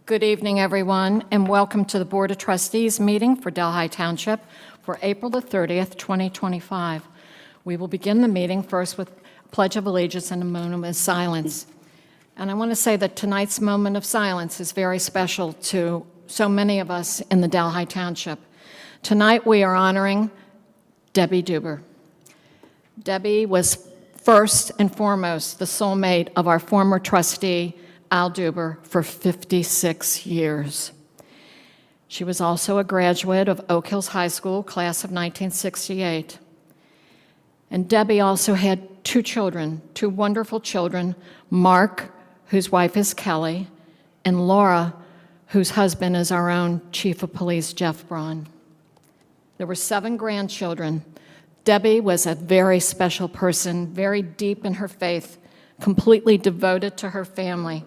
Good evening, everyone, and welcome to the Board of Trustees meeting for Delhi Township for April the 30th, 2025. We will begin the meeting first with Pledge of Allegiance and a moment of silence. And I want to say that tonight's moment of silence is very special to so many of us in the Delhi Township. Tonight we are honoring Debbie Duber. Debbie was first and foremost the soulmate of our former trustee, Al Duber, for 56 years. She was also a graduate of Oak Hills High School, class of 1968. And Debbie also had two children, two wonderful children, Mark, whose wife is Kelly, and Laura, whose husband is our own Chief of Police, Jeff Braun. There were 7 grandchildren. Debbie was a very special person, very deep in her faith, completely devoted to her family.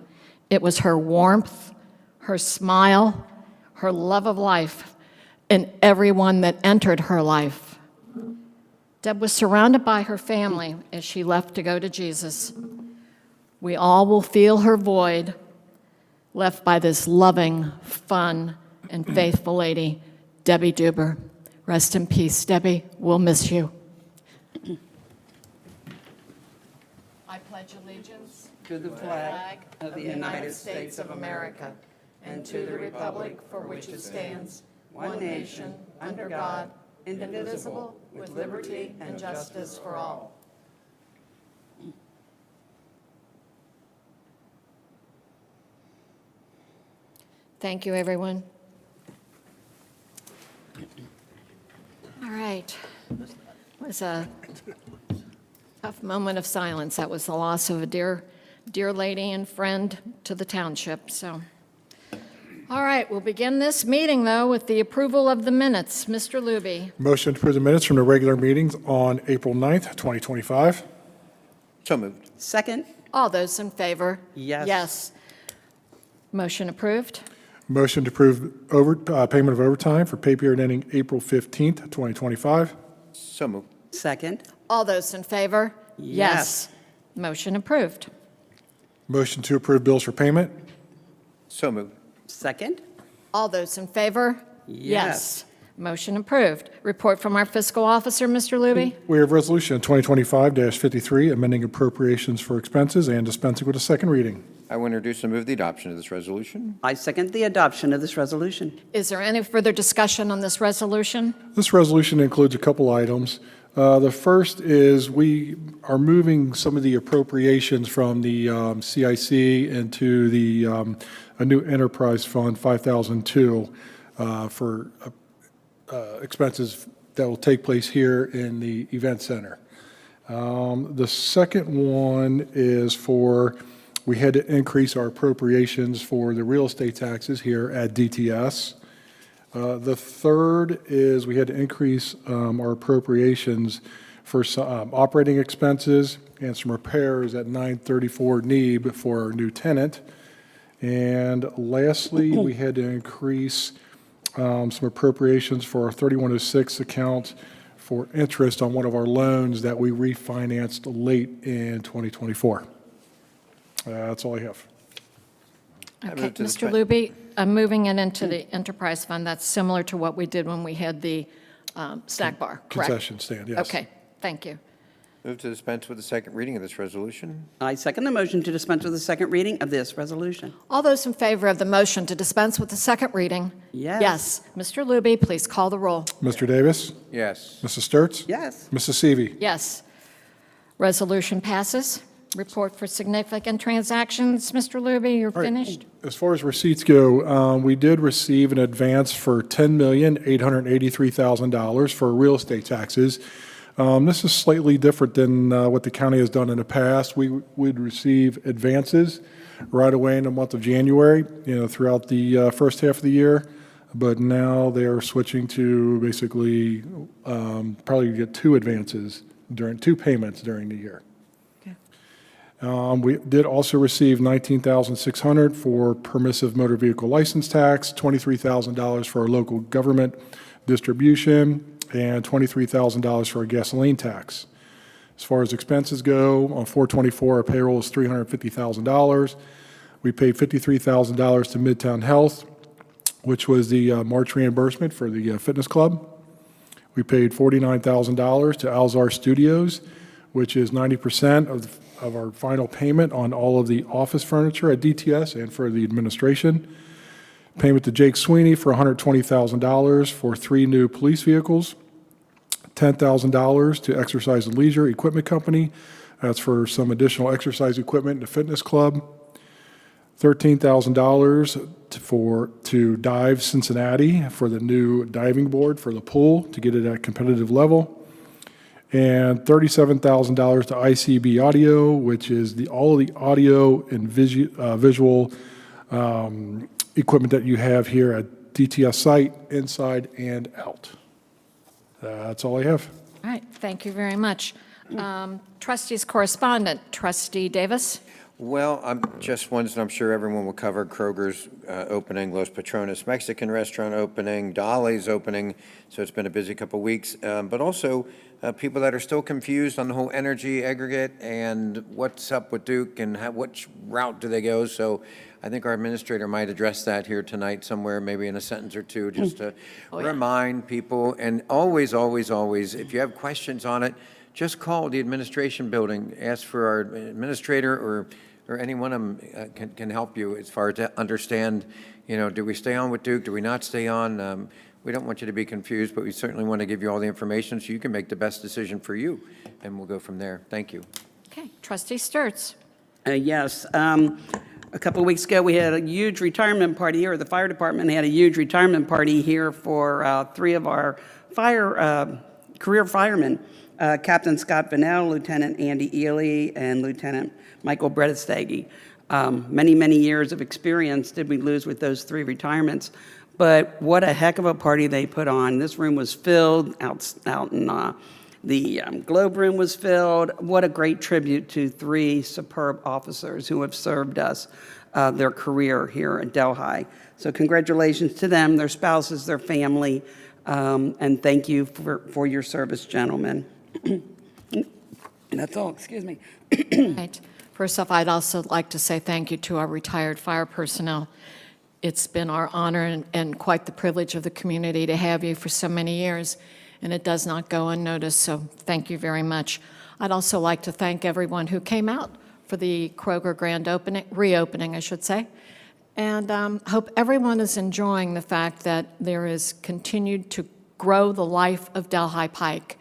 It was her warmth, her smile, her love of life, and everyone that entered her life. Deb was surrounded by her family as she left to go to Jesus. We all will feel her void left by this loving, fun, and faithful lady, Debbie Duber. Rest in peace, Debbie. We'll miss you. I pledge allegiance to the flag of the United States of America and to the republic for which it stands, one nation, under God, indivisible, with liberty and justice for all. Thank you, everyone. All right. It was a tough moment of silence. That was the loss of a dear lady and friend to the township. So, all right, we'll begin this meeting, though, with the approval of the minutes. Mr. Luby. Motion to approve the minutes from the regular meetings on April 9th, 2025. So moved. Second? All those in favor? Yes. Yes. Motion approved. Motion to approve payment of overtime for pay period ending April 15th, 2025. So moved. Second? All those in favor? Yes. Motion approved. Motion to approve bills for payment. So moved. Second? All those in favor? Yes. Motion approved. Report from our fiscal officer, Mr. Luby. We have Resolution 2025-53, amending appropriations for expenses and dispensing with a second reading. I will introduce and move the adoption of this resolution. I second the adoption of this resolution. Is there any further discussion on this resolution? This resolution includes a couple items. The first is we are moving some of the appropriations from the CIC into the a new enterprise fund, 5002, for expenses that will take place here in the event center. The second one is we had to increase our appropriations for the real estate taxes here at DTS. The third is we had to increase our appropriations for some operating expenses and some repairs at 934 Neeb for our new tenant. And lastly, we had to increase some appropriations for our 3106 account for interest on one of our loans that we refinanced late in 2024. That's all I have. Okay, Mr. Luby, I'm moving it into the enterprise fund. That's similar to what we did when we had the snack bar, correct? Concession stand, yes. Okay, thank you. Move to dispense with the second reading of this resolution. I second the motion to dispense with the second reading of this resolution. All those in favor of the motion to dispense with the second reading? Yes. Yes. Mr. Luby, please call the roll. Mr. Davis? Yes. Mrs. Sturts? Yes. Mrs. Seavey? Yes. Resolution passes. Report for significant transactions. Mr. Luby, you're finished? As far as receipts go, we did receive an advance for $10,883,000 for real estate taxes. This is slightly different than what the county has done in the past. We would receive advances right away in the month of January, throughout the first half of the year. But now they are switching to basically probably get 2 advances during 2 payments during the year. We did also receive $19,600 for permissive motor vehicle license tax, $23,000 for our local government distribution, and $23,000 for a gasoline tax. As far as expenses go, on 424, our payroll is $350,000. We paid $53,000 to Midtown Health, which was the March reimbursement for the fitness club. We paid $49,000 to Alzar Studios, which is 90% of our final payment on all of the office furniture at DTS and for the administration. Payment to Jake Sweeney for $120,000 for 3 new police vehicles. $10,000 to Exercise and Leisure Equipment Company. That's for some additional exercise equipment in the fitness club. $13,000 to Dive Cincinnati for the new diving board for the pool to get it at competitive level. And $37,000 to ICB Audio, which is all of the audio and visual equipment that you have here at DTS site, inside and out. That's all I have. All right, thank you very much. Trustees correspondent, Trustee Davis. Well, I'm just ones that I'm sure everyone will cover. Kroger's opening, Los Patrones Mexican restaurant opening, Dolly's opening, so it's been a busy couple weeks. But also people that are still confused on the whole energy aggregate and what's up with Duke and which route do they go. So I think our administrator might address that here tonight somewhere, maybe in a sentence or two, just to remind people. And always, always, always, if you have questions on it, just call the administration building, ask for our administrator or any one of them can help you as far as to understand, do we stay on with Duke, do we not stay on? We don't want you to be confused, but we certainly want to give you all the information so you can make the best decision for you, and we'll go from there. Thank you. Okay, Trustee Sturts. Yes. A couple of weeks ago, we had a huge retirement party here. The fire department had a huge retirement party here for 3 of our career firemen, Captain Scott Vanell, Lieutenant Andy Ely, and Lieutenant Michael Bredestegi. Many, many years of experience did we lose with those 3 retirements. But what a heck of a party they put on. This room was filled, out in the Globe room was filled. What a great tribute to 3 superb officers who have served us their career here at Delhi. So congratulations to them, their spouses, their family, and thank you for your service, gentlemen. That's all, excuse me. Right. First off, I'd also like to say thank you to our retired fire personnel. It's been our honor and quite the privilege of the community to have you for so many years, and it does not go unnoticed, so thank you very much. I'd also like to thank everyone who came out for the Kroger grand reopening, I should say, and hope everyone is enjoying the fact that there is continued to grow the life of Delhi Pike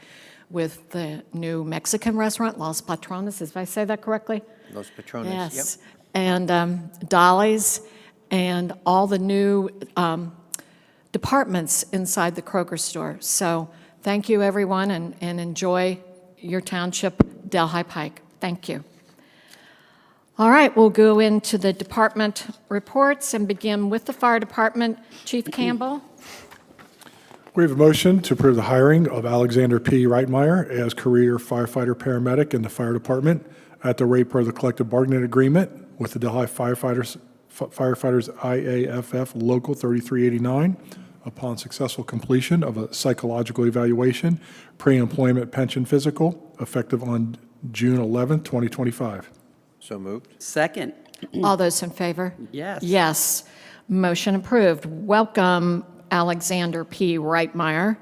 with the new Mexican restaurant, Los Patrones, if I say that correctly? Los Patrones, Yes. Yep. And Dolly's and all the new departments inside the Kroger store. So thank you, everyone, and enjoy your township, Delhi Pike. Thank you. All right, we'll go into the department reports and begin with the fire department. Chief Campbell. We have a motion to approve the hiring of Alexander P. Reitmeyer as career firefighter paramedic in the fire department at the rate per the collective bargaining agreement with the Delhi Firefighters IAFF Local 3389 upon successful completion of a psychological evaluation, pre-employment pension physical, effective on June 11, 2025. So moved. Second. All those in favor? Yes. Yes. Motion approved. Welcome, Alexander P. Reitmeyer.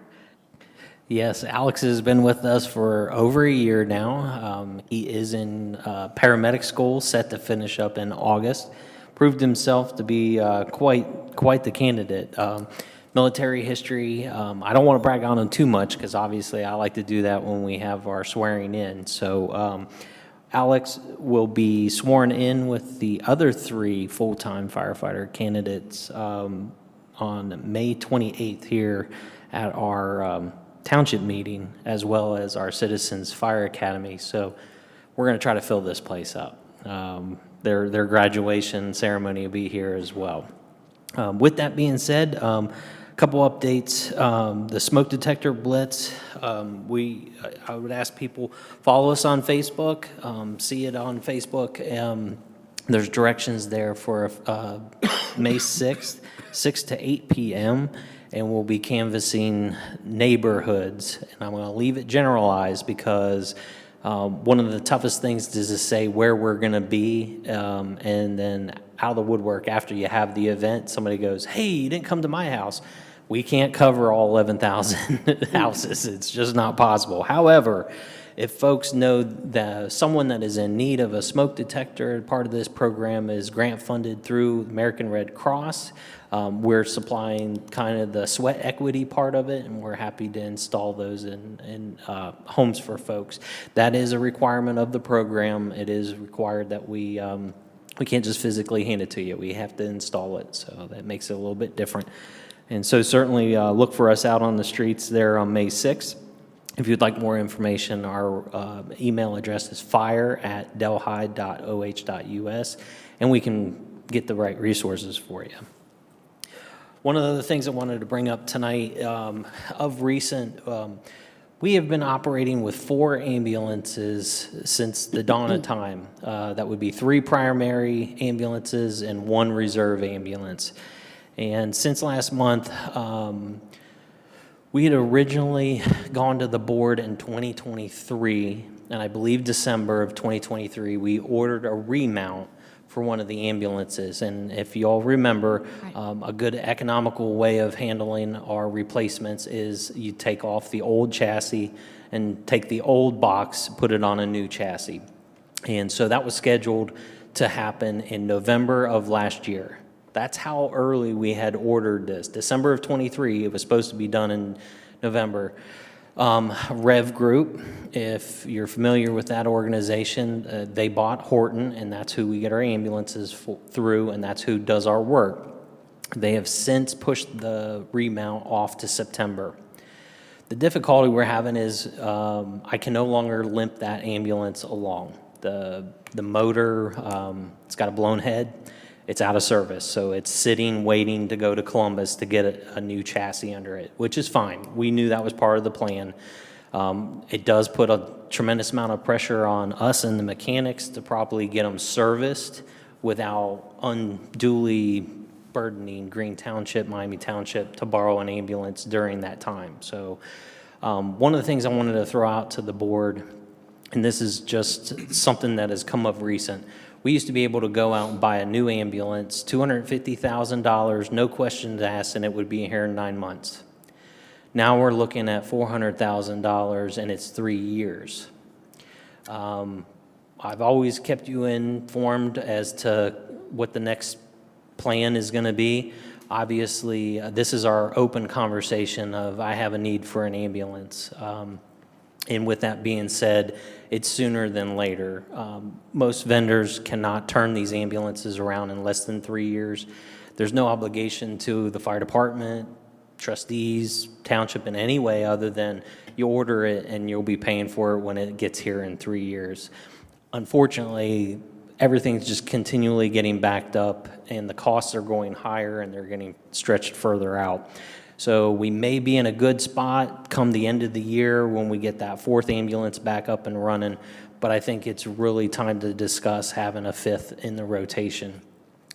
Yes, Alex has been with us for over a year now. He is in paramedic school, set to finish up in August. Proved himself to be quite the candidate. Military history, I don't want to brag on him too much because obviously I like to do that when we have our swearing in. So Alex will be sworn in with the other 3 full-time firefighter candidates on May 28th here at our township meeting, as well as our Citizens Fire Academy. So we're going to try to fill this place up. Their graduation ceremony will be here as well. With that being said, a couple updates. The smoke detector blitz, I would ask people, follow us on Facebook, see it on Facebook. There's directions there for May 6th, 6 to 8 p.m., and we'll be canvassing neighborhoods. And I'm going to leave it generalized because One of the toughest things is to say where we're going to be, and then out of the woodwork after you have the event, somebody goes, hey, you didn't come to my house. We can't cover all 11,000 houses. It's just not possible. However, if folks know that someone that is in need of a smoke detector, part of this program is grant funded through American Red Cross. We're supplying kind of the sweat equity part of it, and we're happy to install those in homes for folks. That is a requirement of the program. It is required that we can't just physically hand it to you. We have to install it, so that makes it a little bit different. And so certainly look for us out on the streets there on May 6th. If you'd like more information, our email address is fire@delhi.oh.us, and we can get the right resources for you. One of the things I wanted to bring up tonight, of recent, we have been operating with 4 ambulances since the dawn of time. That would be 3 primary ambulances and 1 reserve ambulance. And since last month, we had originally gone to the board in 2023, and I believe December of 2023, we ordered a remount for one of the ambulances. And if you all remember, a good economical way of handling our replacements is you take off the old chassis and take the old box, put it on a new chassis. And so that was scheduled to happen in November of last year. That's how early we had ordered this. December of 23, it was supposed to be done in November. Rev Group, if you're familiar with that organization, they bought Horton, and that's who we get our ambulances through, and that's who does our work. They have since pushed the remount off to September. The difficulty we're having is I can no longer limp that ambulance along. The motor, it's got a blown head. It's out of service, so it's sitting, waiting to go to Columbus to get a new chassis under it, which is fine. We knew that was part of the plan. It does put a tremendous amount of pressure on us and the mechanics to properly get them serviced without unduly burdening Green Township, Miami Township to borrow an ambulance during that time. So one of the things I wanted to throw out to the board, and this is just something that has come up recent. We used to be able to go out and buy a new ambulance, $250,000, no questions asked, and it would be here in 9 months. Now we're looking at $400,000, and it's 3 years. I've always kept you informed as to what the next plan is going to be. Obviously, this is our open conversation of I have a need for an ambulance. And with that being said, it's sooner than later. Most vendors cannot turn these ambulances around in less than 3 years. There's no obligation to the fire department, trustees, township in any way other than you order it and you'll be paying for it when it gets here in 3 years. Unfortunately, everything's just continually getting backed up and the costs are going higher and they're getting stretched further out. So we may be in a good spot come the end of the year when we get that 4th ambulance back up and running, but I think it's really time to discuss having a 5th in the rotation.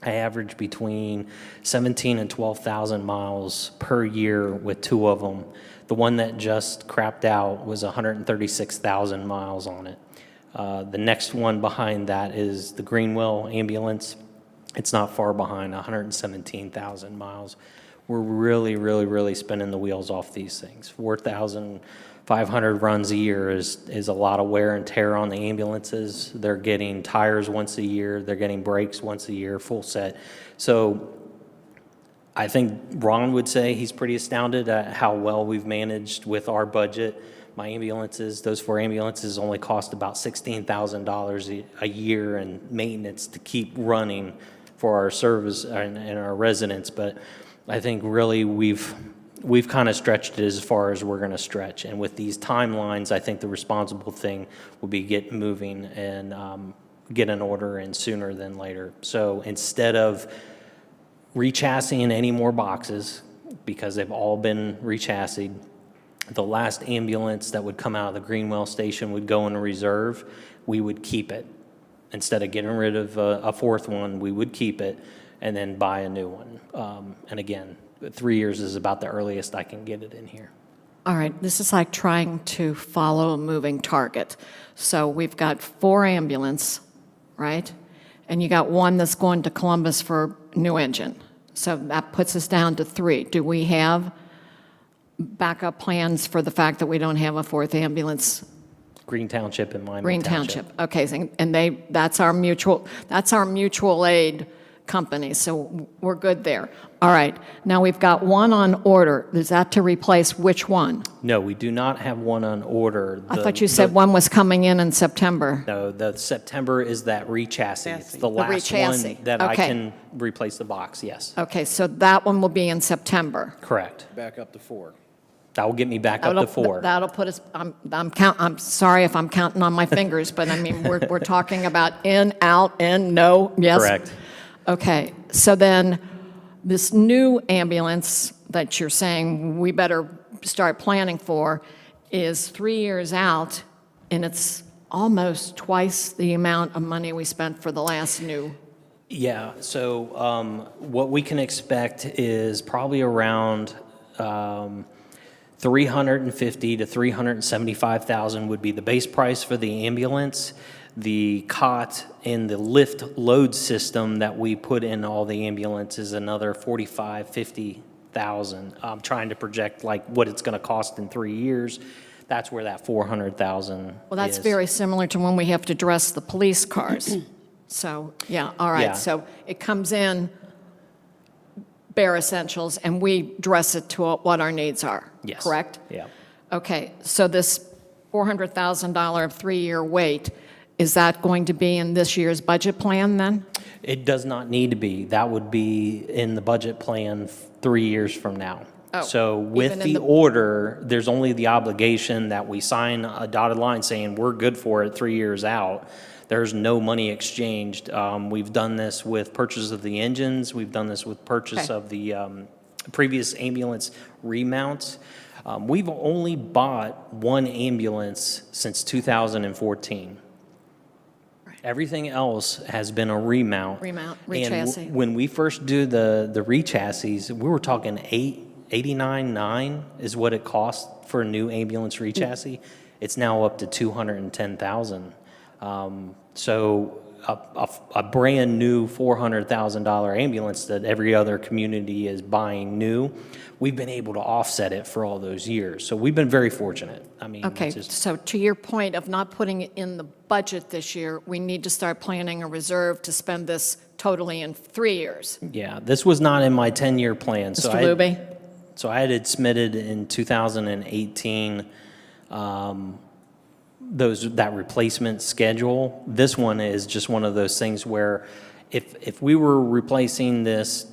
I average between 17 and 12,000 miles per year with 2 of them. The one that just crapped out was 136,000 miles on it. The next one behind that is the Greenwell ambulance. It's not far behind, 117,000 miles. We're really spinning the wheels off these things. 4,500 runs a year is a lot of wear and tear on the ambulances. They're getting tires once a year. They're getting brakes once a year, full set. So I think Ron would say he's pretty astounded at how well we've managed with our budget. My ambulances, those 4 ambulances only cost about $16,000 a year in maintenance to keep running for our service and our residents. But I think really we've kind of stretched it as far as we're going to stretch. And with these timelines, I think the responsible thing would be get moving and get an order in sooner than later. So instead of rechassing any more boxes, because they've all been rechassied, the last ambulance that would come out of the Greenwell station would go in reserve. We would keep it. Instead of getting rid of a 4th one, we would keep it and then buy a new one. And again, 3 years is about the earliest I can get it in here. All right, this is like trying to follow a moving target. So we've got 4 ambulance, right? And you got 1 that's going to Columbus for new engine. So that puts us down to 3. Do we have backup plans for the fact that we don't have a 4th ambulance? Green Township and Lyman Green Township. Township, okay, and that's our mutual aid company, so we're good there. All right, now we've got 1 on order. Is that to replace which one? No, we do not have one on order. I thought you said 1 was coming in September. No, the September is that re-chassis. It's the last re-chassis. one that I Okay. can replace the box, yes. Okay, so that one will be in September. Correct. Back up to 4. That will get me back up to 4. That'll put us, I'm sorry if I'm counting on my fingers, but I mean, we're talking about in, out, in, no, yes? Correct. Okay, so then this new ambulance that you're saying we better start planning for is 3 years out, and it's almost twice the amount of money we spent for the last new. Yeah, so what we can expect is probably around 350 to 375,000 would be the base price for the ambulance. The cot and the lift load system that we put in all the ambulance is another 45, 50,000. I'm trying to project like what it's going to cost in 3 years. That's where that 400,000 Well, that's is. very similar to when we have to dress the police cars. So, yeah, all right, Yeah. so it comes in bare essentials, and we dress it to what our needs are, Yes. correct? Yeah. Okay, so this $400,000 3-year wait, is that going to be in this year's budget plan then? It does not need to be. That would be in the budget plan 3 years from now. Oh, So with even in the the- order, there's only the obligation that we sign a dotted line saying we're good for it 3 years out. There's no money exchanged. We've done this with purchase of the engines. We've done this with purchase Okay. of the previous ambulance remounts. We've only bought 1 ambulance since 2014. Everything else has been a remount. Remount, And re-chassis. when we first do the re-chassis, we were talking 89.9 is what it cost for a new ambulance re-chassis. It's now up to 210,000. So a brand new $400,000 ambulance that every other community is buying new, we've been able to offset it for all those years. So we've been very fortunate. I mean, Okay, it's just- so to your point of not putting it in the budget this year, we need to start planning a reserve to spend this totally in 3 years. yeah, this was not in my 10-year plan. So Mr. Luby? So I had submitted in 2018 that replacement schedule. This one is just one of those things where if we were replacing this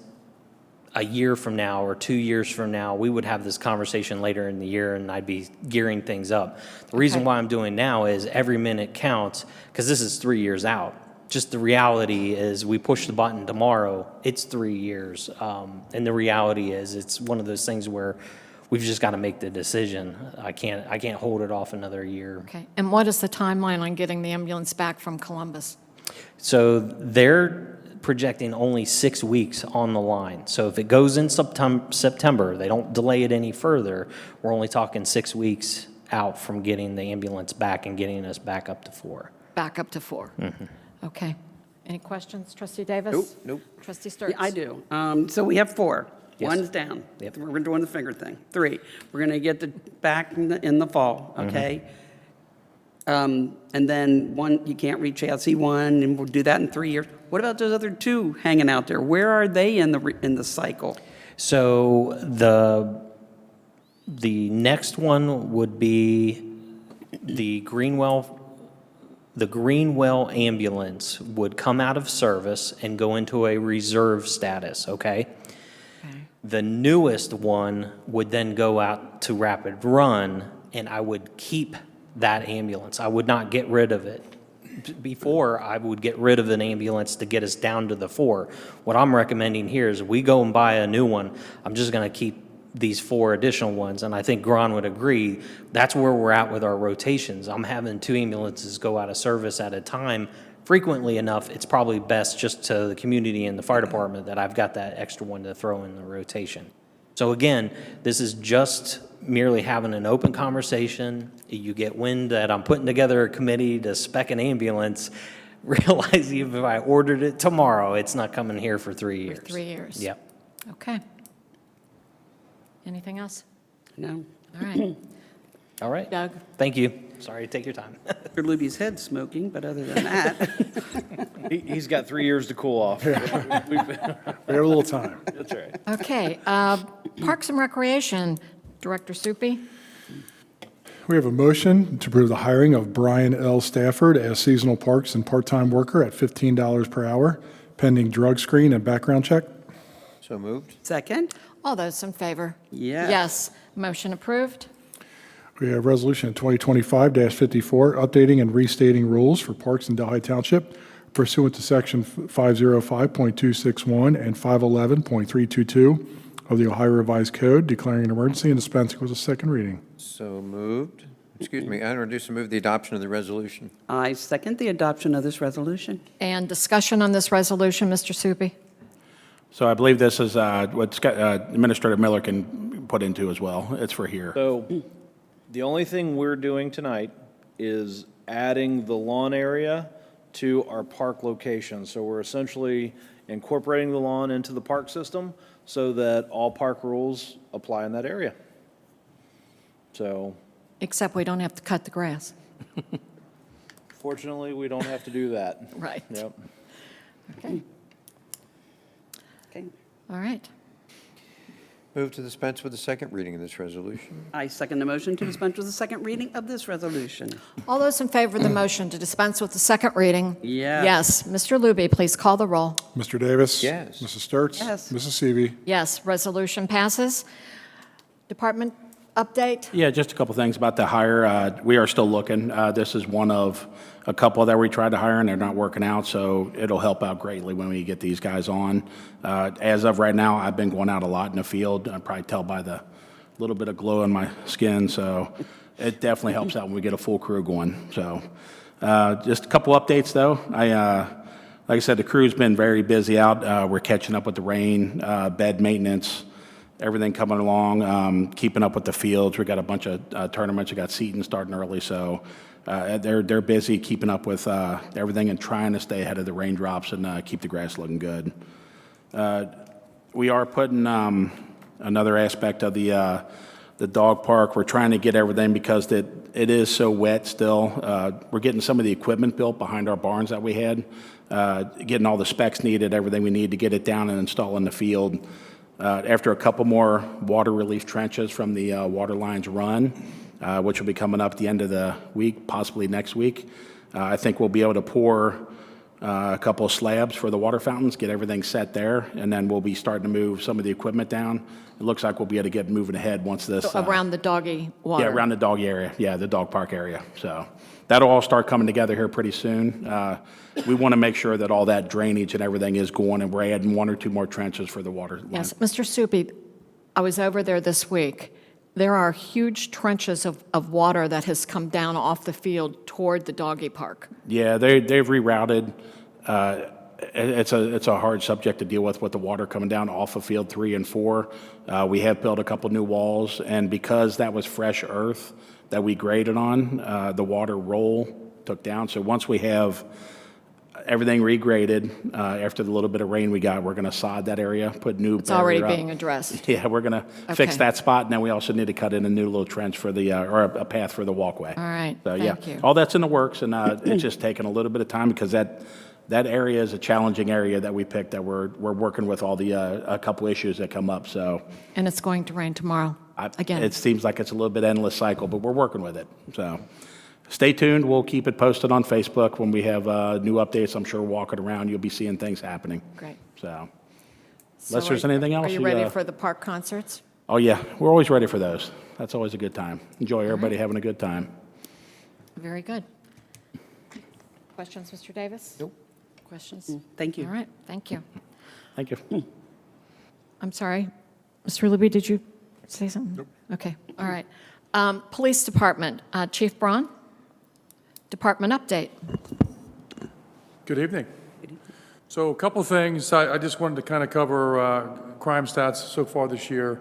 a year from now or 2 years from now, we would have this conversation later in the year and I'd be gearing things up. The reason Okay. why I'm doing now is every minute counts because this is 3 years out. Just the reality is we push the button tomorrow, it's 3 years. And the reality is it's one of those things where we've just got to make the decision. I can't hold it off another year. Okay, and what is the timeline on getting the ambulance back from Columbus? So they're projecting only 6 weeks on the line. So if it goes in September, they don't delay it any further, we're only talking 6 weeks out from getting the ambulance back and getting us back up to 4. Back up to 4? Okay. Any questions, Trustee Davis? Nope. Trustee Sturts? Yeah, I do. So we have 4. Yes. One's down. Yep. We're doing the finger thing. 3. We're going to get the back in the fall, okay? And then 1, you can't reach chassis 1, and we'll do that in 3 years. What about those other 2 hanging out there? Where are they in the cycle? So the next one would be the Greenwell ambulance would come out of service and go into a reserve status, okay? Okay. The newest one would then go out to rapid run, and I would keep that ambulance. I would not get rid of it. Before, I would get rid of an ambulance to get us down to the 4. What I'm recommending here is we go and buy a new one. I'm just going to keep these 4 additional ones, and I think Gron would agree, that's where we're at with our rotations. I'm having 2 ambulances go out of service at a time. Frequently enough, it's probably best just to the community and the fire department that I've got that extra one to throw in the rotation. So again, this is just merely having an open conversation. You get wind that I'm putting together a committee to spec an ambulance, realize even if I ordered it tomorrow, it's not coming here for 3 years. 3 years. Yep. Okay. Anything else? No. All right. All right. Doug? Thank you. Sorry to take your time. Mr. Luby's head smoking, but other than that, He's got 3 years to cool off. We have a little time. That's right. Okay. Parks and Recreation, Director Suppi. We have a motion to approve the hiring of Brian L. Stafford as seasonal parks and part-time worker at $15 per hour, pending drug screen and background check. So moved. second? All those in favor? Yes. Yes. Motion approved. We have Resolution 2025-54, updating and restating rules for parks in Delhi Township pursuant to Section 505.261 and 511.322 of the Ohio Revised Code, declaring an emergency and dispensing with a second reading. So moved. Excuse me, I introduce and move the adoption of the resolution. I second the adoption of this resolution. And discussion on this resolution, Mr. Suppi? So I believe this is what Administrator Miller can put into as well. It's for here. So the only thing we're doing tonight is adding the lawn area to our park location. So we're essentially incorporating the lawn into the park system so that all park rules apply in that area. So Except we don't have to cut the grass. fortunately, we don't have to do that. Right. Yep. Okay. Okay. All right. Move to dispense with the second reading of this resolution. I second the motion to dispense with the second reading of this resolution. All those in favor of the motion to dispense with the second reading? Yes. Yes. Mr. Luby, please call the roll. Mr. Davis? Yes. Mrs. Sturts? Yes. Mrs. Seavey? Yes, resolution passes. Department update? Yeah, just a couple things about the hire. We are still looking. This is one of a couple that we tried to hire, and they're not working out, so it'll help out greatly when we get these guys on. As of right now, I've been going out a lot in the field. I probably tell by the little bit of glow in my skin, so it definitely helps out when we get a full crew going. So just a couple updates, though. Like I said, the crew's been very busy out. We're catching up with the rain, bed maintenance, everything coming along, keeping up with the fields. We got a bunch of tournaments. We got seating starting early, so they're busy keeping up with everything and trying to stay ahead of the raindrops and keep the grass looking good. We are putting another aspect of the dog park. We're trying to get everything because it is so wet still. We're getting some of the equipment built behind our barns that we had, getting all the specs needed, everything we need to get it down and install in the field. After a couple more water relief trenches from the water lines run, which will be coming up at the end of the week, possibly next week, I think we'll be able to pour a couple of slabs for the water fountains, get everything set there, and then we'll be starting to move some of the equipment down. It looks like we'll be able to get moving ahead once this... Around the doggy water? Yeah, around the dog area. Yeah, the dog park area. So that'll all start coming together here pretty soon. We want to make sure that all that drainage and everything is going, and we're adding 1 or 2 more trenches for the water line. Yes. Mr. Suppi, I was over there this week. There are huge trenches of water that has come down off the field toward the doggy park. Yeah, they've rerouted. It's a hard subject to deal with the water coming down off of field 3 and 4. We have built a couple new walls, and because that was fresh earth that we graded on, the water roll took down. So once we have everything regraded, after the little bit of rain we got, we're going to sod that area, put new It's already barrier up. being addressed. Yeah, we're going to fix Okay. that spot, and then we also need to cut in a new little trench for the, or a path for the walkway. All right, So, yeah, thank you. all that's in the works, and it's just taking a little bit of time because that area is a challenging area that we picked that we're working with all the, a couple issues that come up, so. And it's going to rain tomorrow, again. It seems like it's a little bit endless cycle, but we're working with it, so. Stay tuned. We'll keep it posted on Facebook when we have new updates. I'm sure walking around, you'll be seeing things happening. Great. So, So unless there's anything else. Are you ready for the park concerts? Oh, yeah. We're always ready for those. That's always a good time. Enjoy everybody having a good time. Very good. Questions, Mr. Davis? Nope. Questions? Thank you. All right, thank you. Thank you. I'm sorry. Mr. Libby, did you say something? Nope. Okay, all right. Police Department, Chief Braun, Department update. Good evening. So a couple of things. I just wanted to kind of cover crime stats so far this year.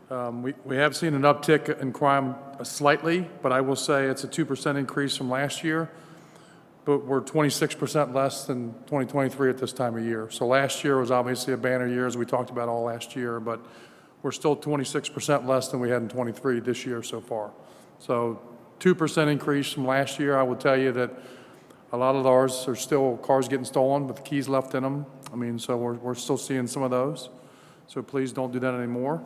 We have seen an uptick in crime slightly, but I will say it's a 2% increase from last year, but we're 26% less than 2023 at this time of year. So last year was obviously a banner year, as we talked about all last year, but we're still 26% less than we had in '23 this year so far. So 2% increase from last year. I will tell you that a lot of ours are still cars getting stolen with the keys left in them. I mean, so we're still seeing some of those. So please don't do that anymore.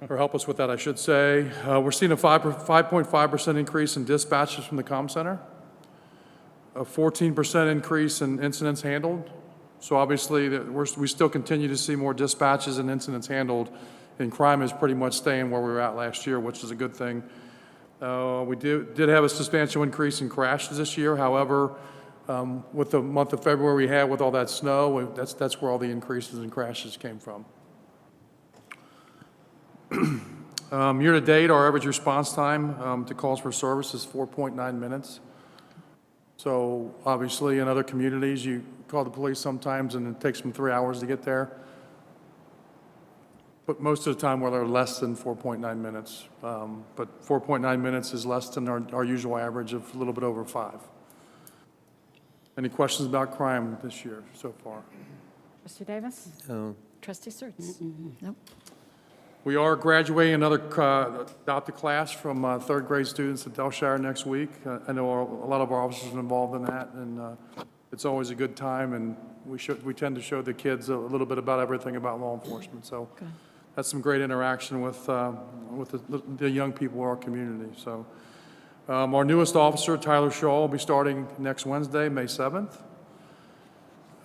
Or help us with that, I should say. We're seeing a 5.5% increase in dispatches from the comm center, a 14% increase in incidents handled. So obviously, we still continue to see more dispatches and incidents handled, and crime is pretty much staying where we were at last year, which is a good thing. We did have a substantial increase in crashes this year. However, with the month of February we had with all that snow, that's where all the increases in crashes came from. Year to date, our average response time to calls for service is 4.9 minutes. So obviously, in other communities, you call the police sometimes and it takes them 3 hours to get there. But most of the time, they're less than 4.9 minutes. But 4.9 minutes is less than our usual average of a little bit over 5. Any questions about crime this year so far? Trustee Davis? No. Trustee Sturts? Nope. We are graduating another adopted class from third grade students at Delshire next week. I know a lot of our officers are involved in that, and it's always a good time, and we tend to show the kids a little bit about everything about law enforcement. So that's some great interaction with the young people in our community. So our newest officer, Tyler Shaw, will be starting next Wednesday, May 7th.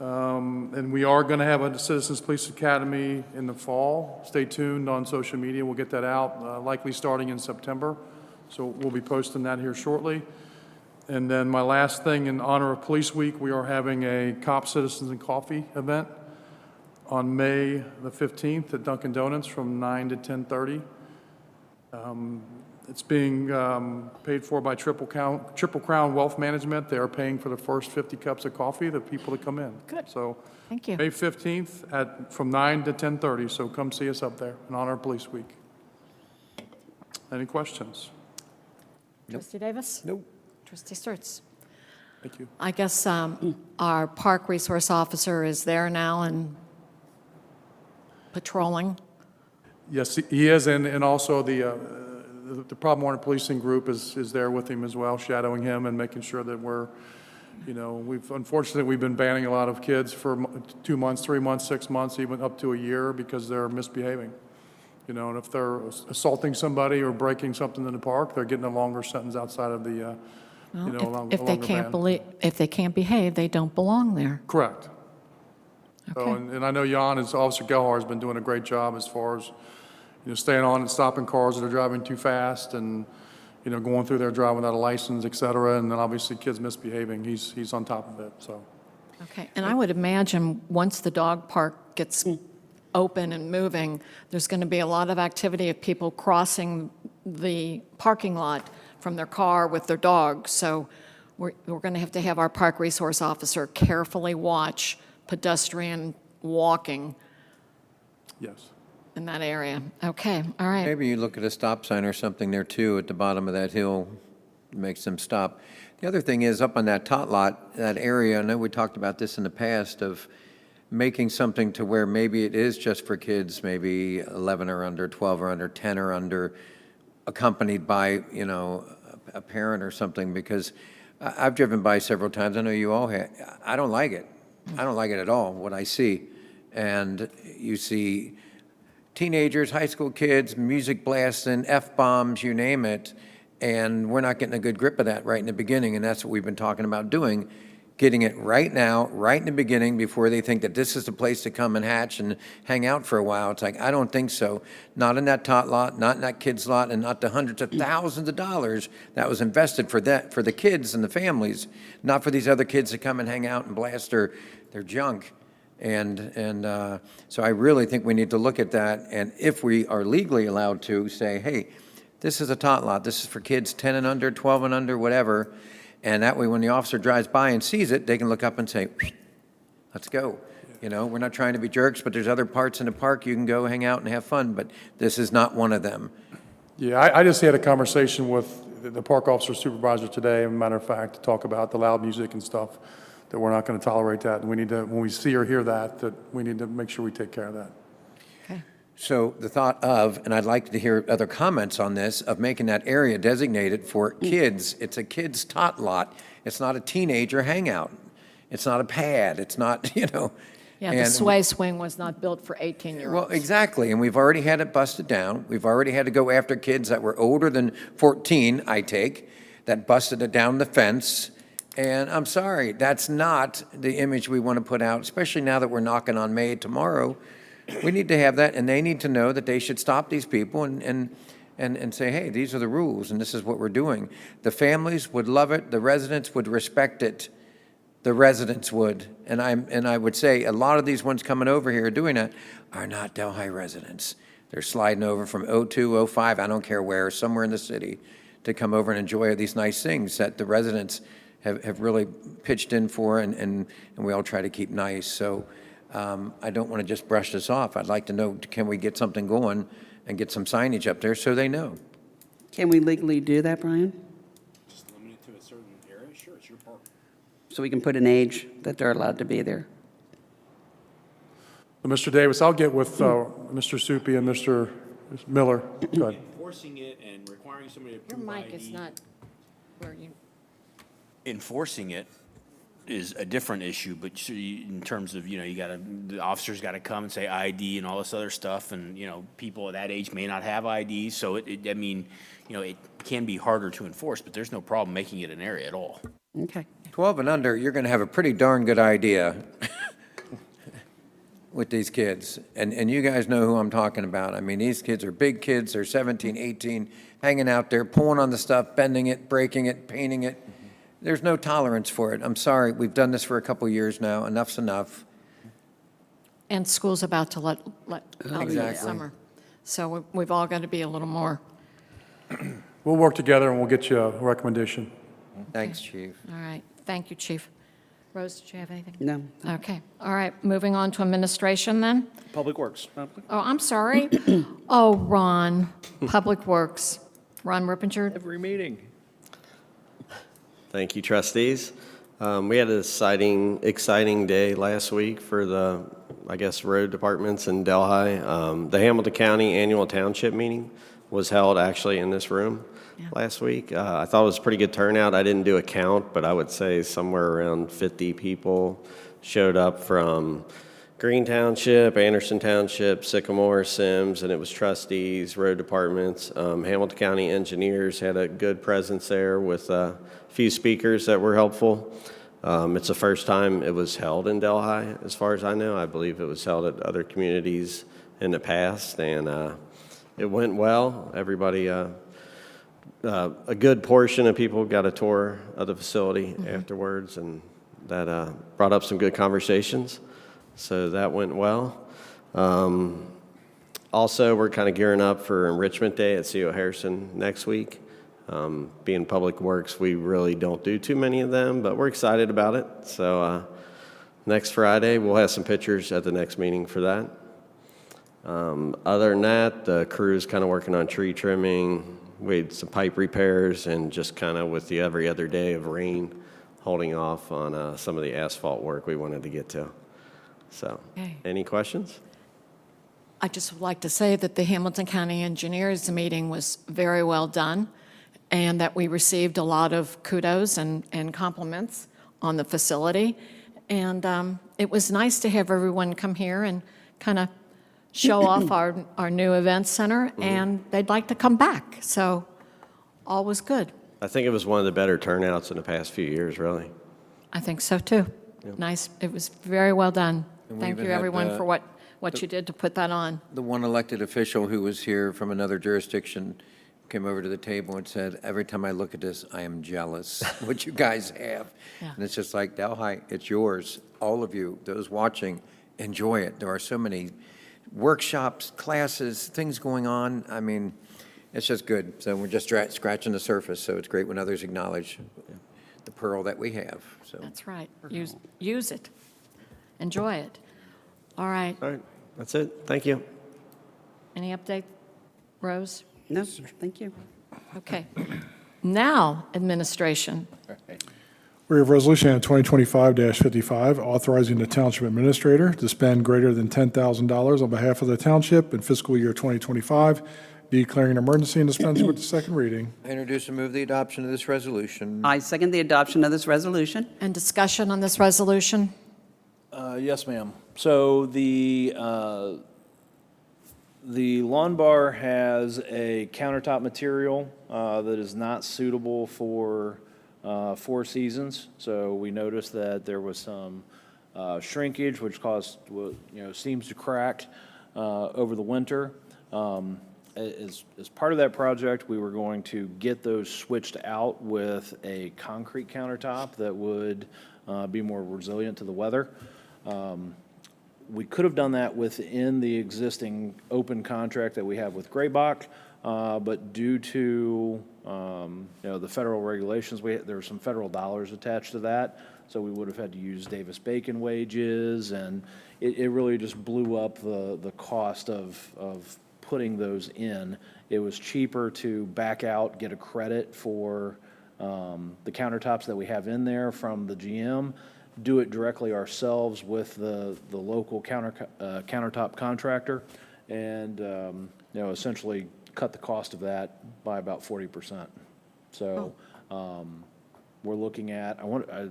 And we are going to have a Citizens Police Academy in the fall. Stay tuned on social media. We'll get that out, likely starting in September. So we'll be posting that here shortly. And then my last thing, in honor of Police Week, we are having a Cop Citizens and Coffee event on May the 15th at Dunkin' Donuts from 9 to 10:30. It's being paid for by Triple Crown Wealth Management. They are paying for the first 50 cups of coffee, the people that come in. Good. So Thank you. May 15th from 9 to 10:30, so come see us up there in honor of Police Week. Any questions? Trustee Davis? Nope. Trustee Sturts? Thank you. I guess our park resource officer is there now and patrolling. Yes, he is, and also the Problem Warner Policing Group is there with him as well, shadowing him and making sure that unfortunately, we've been banning a lot of kids for 2 months, 3 months, 6 months, even up to a year because they're misbehaving. And if they're assaulting somebody or breaking something in the park, they're getting a longer sentence outside of the, If they can't behave, they don't belong there. Correct. So, Okay. and I know Jan, as Officer Gelhar, has been doing a great job as far as, staying on and stopping cars that are driving too fast and, going through there driving without a license, et cetera, and then obviously kids misbehaving. He's on top of it, so. Okay, and I would imagine once the dog park gets open and moving, there's going to be a lot of activity of people crossing the parking lot from their car with their dogs. So we're going to have our park resource officer carefully watch pedestrian walking Yes. in that area. Okay, all right. Maybe you look at a stop sign or something there too at the bottom of that hill, makes them stop. The other thing is up on that tot lot, that area, I know we talked about this in the past, of making something to where maybe it is just for kids, maybe 11 or under, 12 or under, 10 or under, accompanied by, a parent or something, because I've driven by several times, I know you all have, I don't like it. I don't like it at all, what I see. And you see teenagers, high school kids, music blasting, F-bombs, you name it, and we're not getting a good grip of that right in the beginning, and that's what we've been talking about doing, getting it right now, right in the beginning, before they think that this is the place to come and hatch and hang out for a while. It's like, I don't think so. Not in that tot lot, not in that kids lot, and not the hundreds of thousands of dollars that was invested for the kids and the families, not for these other kids to come and hang out and blast their junk. And so I really think we need to look at that, and if we are legally allowed to, say, hey, this is a tot lot, this is for kids 10 and under, 12 and under, whatever, and that way when the officer drives by and sees it, they can look up and say, let's go. You know, we're not trying to be jerks, but there's other parts in the park you can go hang out and have fun, but this is not one of them. Yeah, I just had a conversation with the park officer supervisor today, as a matter of fact, to talk about the loud music and stuff, that we're not going to tolerate that. And we need to, when we see or hear that, that we need to make sure we take care of that. Okay. So the thought of, and I'd like to hear other comments on this, of making that area designated for kids. It's a kids' tot lot. It's not a teenager hangout. It's not a pad. It's not, you know. Yeah, the and- sway swing was not built for 18-year-olds. Well, exactly, and we've already had it busted down. We've already had to go after kids that were older than 14, I take, that busted it down the fence. And I'm sorry, that's not the image we want to put out, especially now that we're knocking on May tomorrow. We need to have that, and they need to know that they should stop these people and say, hey, these are the rules, and this is what we're doing. The families would love it. The residents would respect it. The residents would. And I would say a lot of these ones coming over here doing it are not Delhi residents. They're sliding over from 02, 05, I don't care where, somewhere in the city, to come over and enjoy these nice things that the residents have really pitched in for, and we all try to keep nice. So I don't want to just brush this off. I'd like to know, can we get something going and get some signage up there so they know? Can we legally do that, Brian? Just limit it to a certain area? Sure, it's your park. So we can put an age that they're allowed to be there? Mr. Davis, I'll get with Mr. Soupy and Mr. Miller. Go ahead. Enforcing it and requiring somebody to Your prove mic is ID. not where you, Enforcing it is a different issue, but in terms of, the officers got to come and say ID and all this other stuff, and, people at that age may not have ID, so it can be harder to enforce, but there's no problem making it an area at all. Okay. 12 and under, you're going to have a pretty darn good idea with these kids. And you guys know who I'm talking about. I mean, these kids are big kids. They're 17, 18, hanging out there, pulling on the stuff, bending it, breaking it, painting it. There's no tolerance for it. I'm sorry. We've done this for a couple years now. Enough's enough. and school's about to let out for the Exactly. summer. So we've all got to be a little more, We'll work together and we'll get you a recommendation. Thanks, Chief. all right. Thank you, Chief. Rose, did you have anything? No. Okay, all right, moving on to administration then. Public Works. Oh, I'm sorry. Oh, Ron, Public Works. Ron Rippinger. Every meeting. Thank you, trustees. We had an exciting day last week for the, road departments in Delhi. The Hamilton County Annual Township meeting was held actually in this room last week. I thought it was a pretty good turnout. I didn't do a count, but I would say somewhere around 50 people showed up from Green Township, Anderson Township, Sycamore, Sims, and it was trustees, road departments. Hamilton County engineers had a good presence there with a few speakers that were helpful. It's the first time it was held in Delhi, as far as I know. I believe it was held at other communities in the past, and it went well. Everybody, a good portion of people got a tour of the facility afterwards, and that brought up some good conversations. So that went well. Also, we're kind of gearing up for Enrichment Day at CO Harrison next week. Being Public Works, we really don't do too many of them, but we're excited about it. So next Friday, we'll have some pictures at the next meeting for that. Other than that, the crew's kind of working on tree trimming. We had some pipe repairs and just kind of with the every other day of rain, holding off on some of the asphalt work we wanted to get to. So, Okay. Any questions? I just would like to say that the Hamilton County Engineers meeting was very well done, and that we received a lot of kudos and compliments on the facility. And it was nice to have everyone come here and kind of show off our new event center, and they'd like to come back. So all was good. I think it was one of the better turnouts in the past few years, really. I think so, too. Nice. It was very well done. And we Thank even you, had, everyone, for what you did to put that on. The one elected official who was here from another jurisdiction came over to the table and said, every time I look at this, I am jealous what you guys have. Yeah. And it's just like, Delhi, it's yours. All of you, those watching, enjoy it. There are so many workshops, classes, things going on. I mean, it's just good. So we're just scratching the surface. So it's great when others acknowledge the pearl that we have. So That's right. Use it. Enjoy it. All right. All right, that's it. Thank you. Any update, Rose? No, thank you. Okay. Now, administration. We have Resolution 2025-55, authorizing the Township Administrator to spend greater than $10,000 on behalf of the Township in fiscal year 2025, declaring an emergency and dispensing with the second reading. I introduce and move the adoption of this resolution. I second the adoption of this resolution. And discussion on this resolution? Yes, ma'am. So the lawn bar has a countertop material that is not suitable for Four Seasons. So we noticed that there was some shrinkage, which caused, seams to crack over the winter. As part of that project, we were going to get those switched out with a concrete countertop that would be more resilient to the weather. We could have done that within the existing open contract that we have with Graybach, but due to the federal regulations, there were some federal dollars attached to that, so we would have had to use Davis-Bacon wages, and it really just blew up the cost of putting those in. It was cheaper to back out, get a credit for the countertops that we have in there from the GM, do it directly ourselves with the local countertop contractor, and essentially cut the cost of that by about 40%. So we're looking at, I want to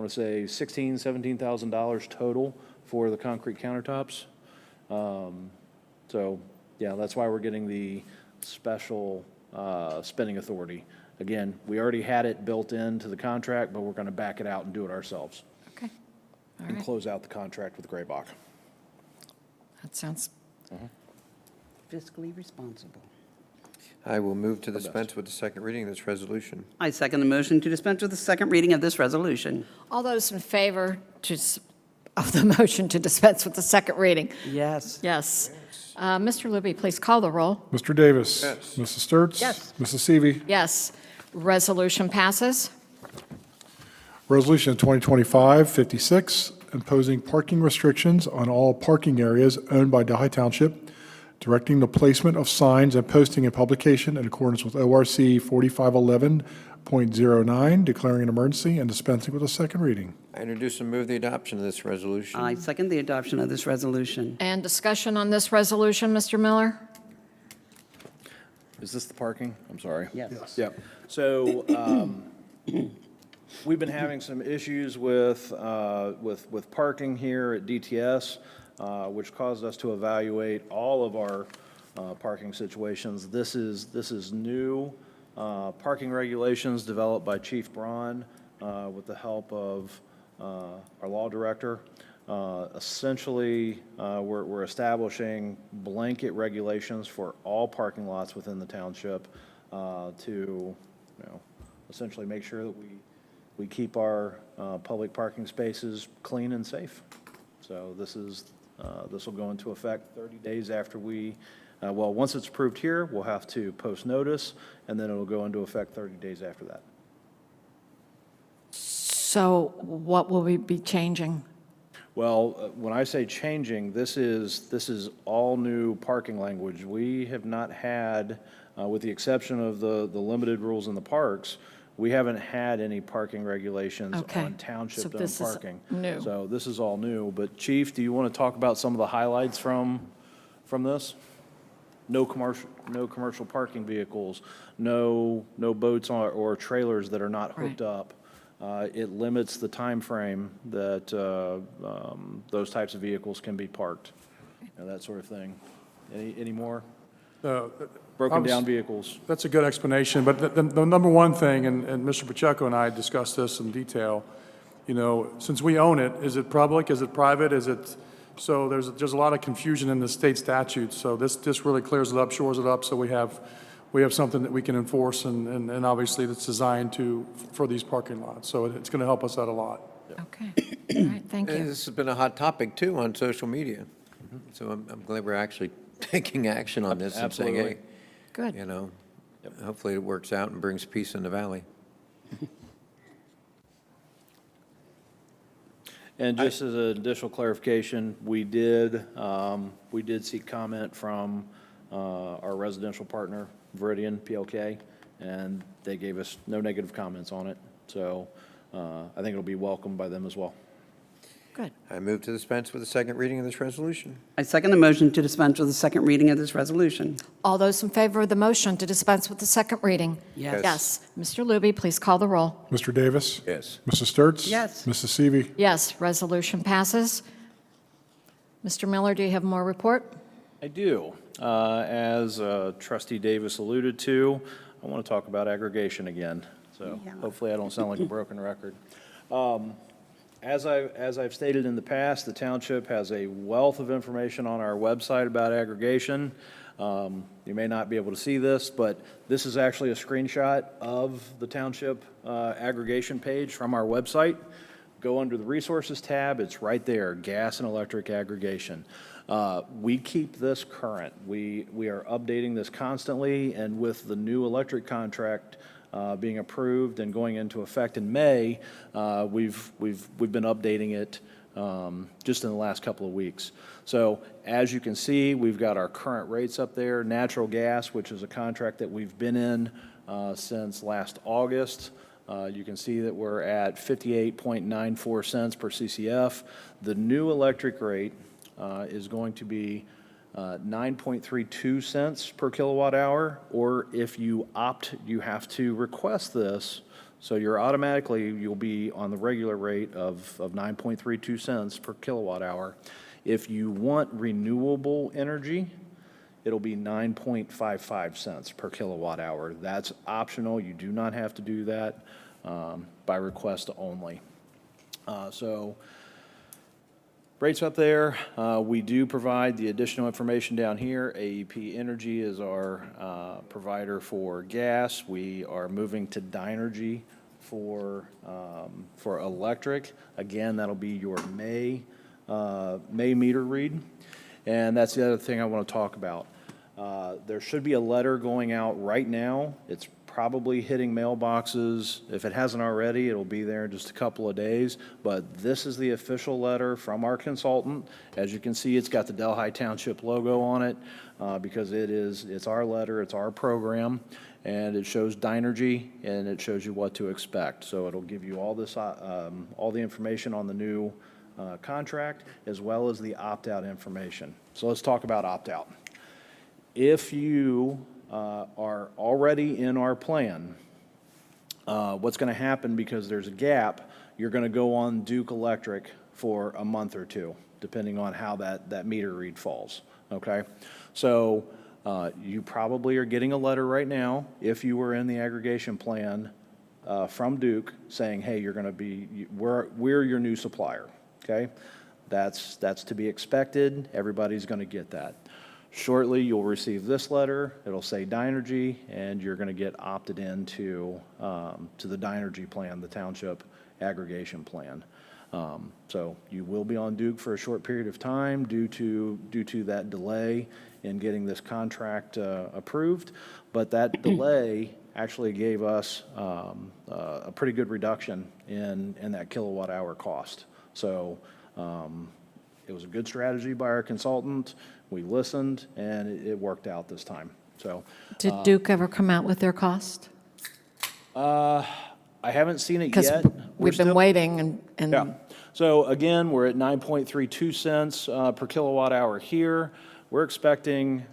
say $16,000, $17,000 total for the concrete countertops. So yeah, that's why we're getting the special spending authority. Again, we already had it built into the contract, but we're going to back it out and do it ourselves Okay. All and right. close out the contract with Graybach. That sounds, Fiscally responsible. I will move to dispense with the second reading of this resolution. I second the motion to dispense with the second reading of this resolution. all those in favor of the motion to dispense with the second reading? Yes. Yes. Mr. Luby, please call the roll. Mr. Davis. Yes. Mrs. Sturts. Yes. Mrs. Seavey. Yes. Resolution passes. Resolution 2025-56, imposing parking restrictions on all parking areas owned by Delhi Township, directing the placement of signs and posting and publication in accordance with ORC 4511.09, declaring an emergency and dispensing with a second reading. I introduce and move the adoption of this resolution. I second the adoption of this resolution. And discussion on this resolution, Mr. Miller? Is this the parking? I'm sorry. Yes. Yep. So we've been having some issues with parking here at DTS, which caused us to evaluate all of our parking situations. This is new parking regulations developed by Chief Braun with the help of our law director. Essentially, we're establishing blanket regulations for all parking lots within the township to, essentially make sure that we keep our public parking spaces clean and safe. So this will go into effect 30 days after once it's approved here, we'll have to post notice, and then it'll go into effect 30 days after that. So what will we be changing? Well, when I say changing, this is all new parking language. We have not had, with the exception of the limited rules in the parks, we haven't had any parking regulations Okay. on township-owned this is parking. new. So this is all new. But Chief, do you want to talk about some of the highlights from this? No commercial parking vehicles, no boats or trailers that are not hooked Right. up. It limits the time frame that those types of vehicles can be parked, that sort of thing. Any more? Broken down vehicles. That's a good explanation, but the number one thing, and Mr. Pacheco and I discussed this in detail, since we own it, is it public, is it private, so there's a lot of confusion in the state statutes, so this really clears it up, shores it up, so we have something that we can enforce, and obviously that's designed for these parking lots, so it's going to help us out a lot. Okay. All right, thank And you. this has been a hot topic, too, on social media. So I'm glad we're actually taking action on this and saying, hey, Good. hopefully it works out and brings peace in the valley. And just as an additional clarification, we did seek comment from our residential partner, Viridian PLK, and they gave us no negative comments on it. So I think it'll be welcomed by them as well. Good. I move to dispense with the second reading of this resolution. I second the motion to dispense with the second reading of this resolution. All those in favor of the motion to dispense with the second reading? Yes. Yes. Mr. Luby, please call the roll. Mr. Davis? Yes. Mrs. Sturts? Yes. Mrs. Seavey? Yes, resolution passes. Mr. Miller, do you have more report? I do. As Trustee Davis alluded to, I want to talk about aggregation again. So hopefully I don't sound like a broken record. As I've stated in the past, the township has a wealth of information on our website about aggregation. You may not be able to see this, but this is actually a screenshot of the township aggregation page from our website. Go under the resources tab, it's right there, gas and electric aggregation. We keep this current. We are updating this constantly, and with the new electric contract being approved and going into effect in May, we've been updating it just in the last couple of weeks. So as you can see, we've got our current rates up there. Natural gas, which is a contract that we've been in since last August. You can see that we're at 58.94 cents per CCF. The new electric rate is going to be 9.32 cents per kilowatt hour, or if you opt, you have to request this, so you'll be on the regular rate of 9.32 cents per kilowatt hour. If you want renewable energy, it'll be 9.55 cents per kilowatt hour. That's optional. You do not have to do that by request only. So rates up there. We do provide the additional information down here. AEP Energy is our provider for gas. We are moving to Dynergy for electric. Again, that'll be your May meter read. And that's the other thing I want to talk about. There should be a letter going out right now. It's probably hitting mailboxes. If it hasn't already, it'll be there in just a couple of days. But this is the official letter from our consultant. As you can see, it's got the Delhi Township logo on it because it's our letter, it's our program, and it shows Dynergy and it shows you what to expect. So it'll give you all this, all the information on the new contract as well as the opt-out information. So let's talk about opt-out. If you are already in our plan, what's going to happen, because there's a gap, you're going to go on Duke Electric for a month or two, depending on how that meter read falls, okay? So you probably are getting a letter right now, if you were in the aggregation plan, from Duke saying, hey, you're going to be, we're your new supplier, okay? That's to be expected. Everybody's going to get that. Shortly, you'll receive this letter. It'll say Dynergy, and you're going to get opted into to the Dynergy plan, the township aggregation plan. So you will be on Duke for a short period of time due to that delay in getting this contract approved. But that delay actually gave us a pretty good reduction in that kilowatt hour cost. So it was a good strategy by our consultant. We listened, and it worked out this time. So, Did Duke ever come out with their cost? I haven't seen it Because yet. we've been waiting and Yeah. So again, we're at 9.32 cents per kilowatt hour here. We're expecting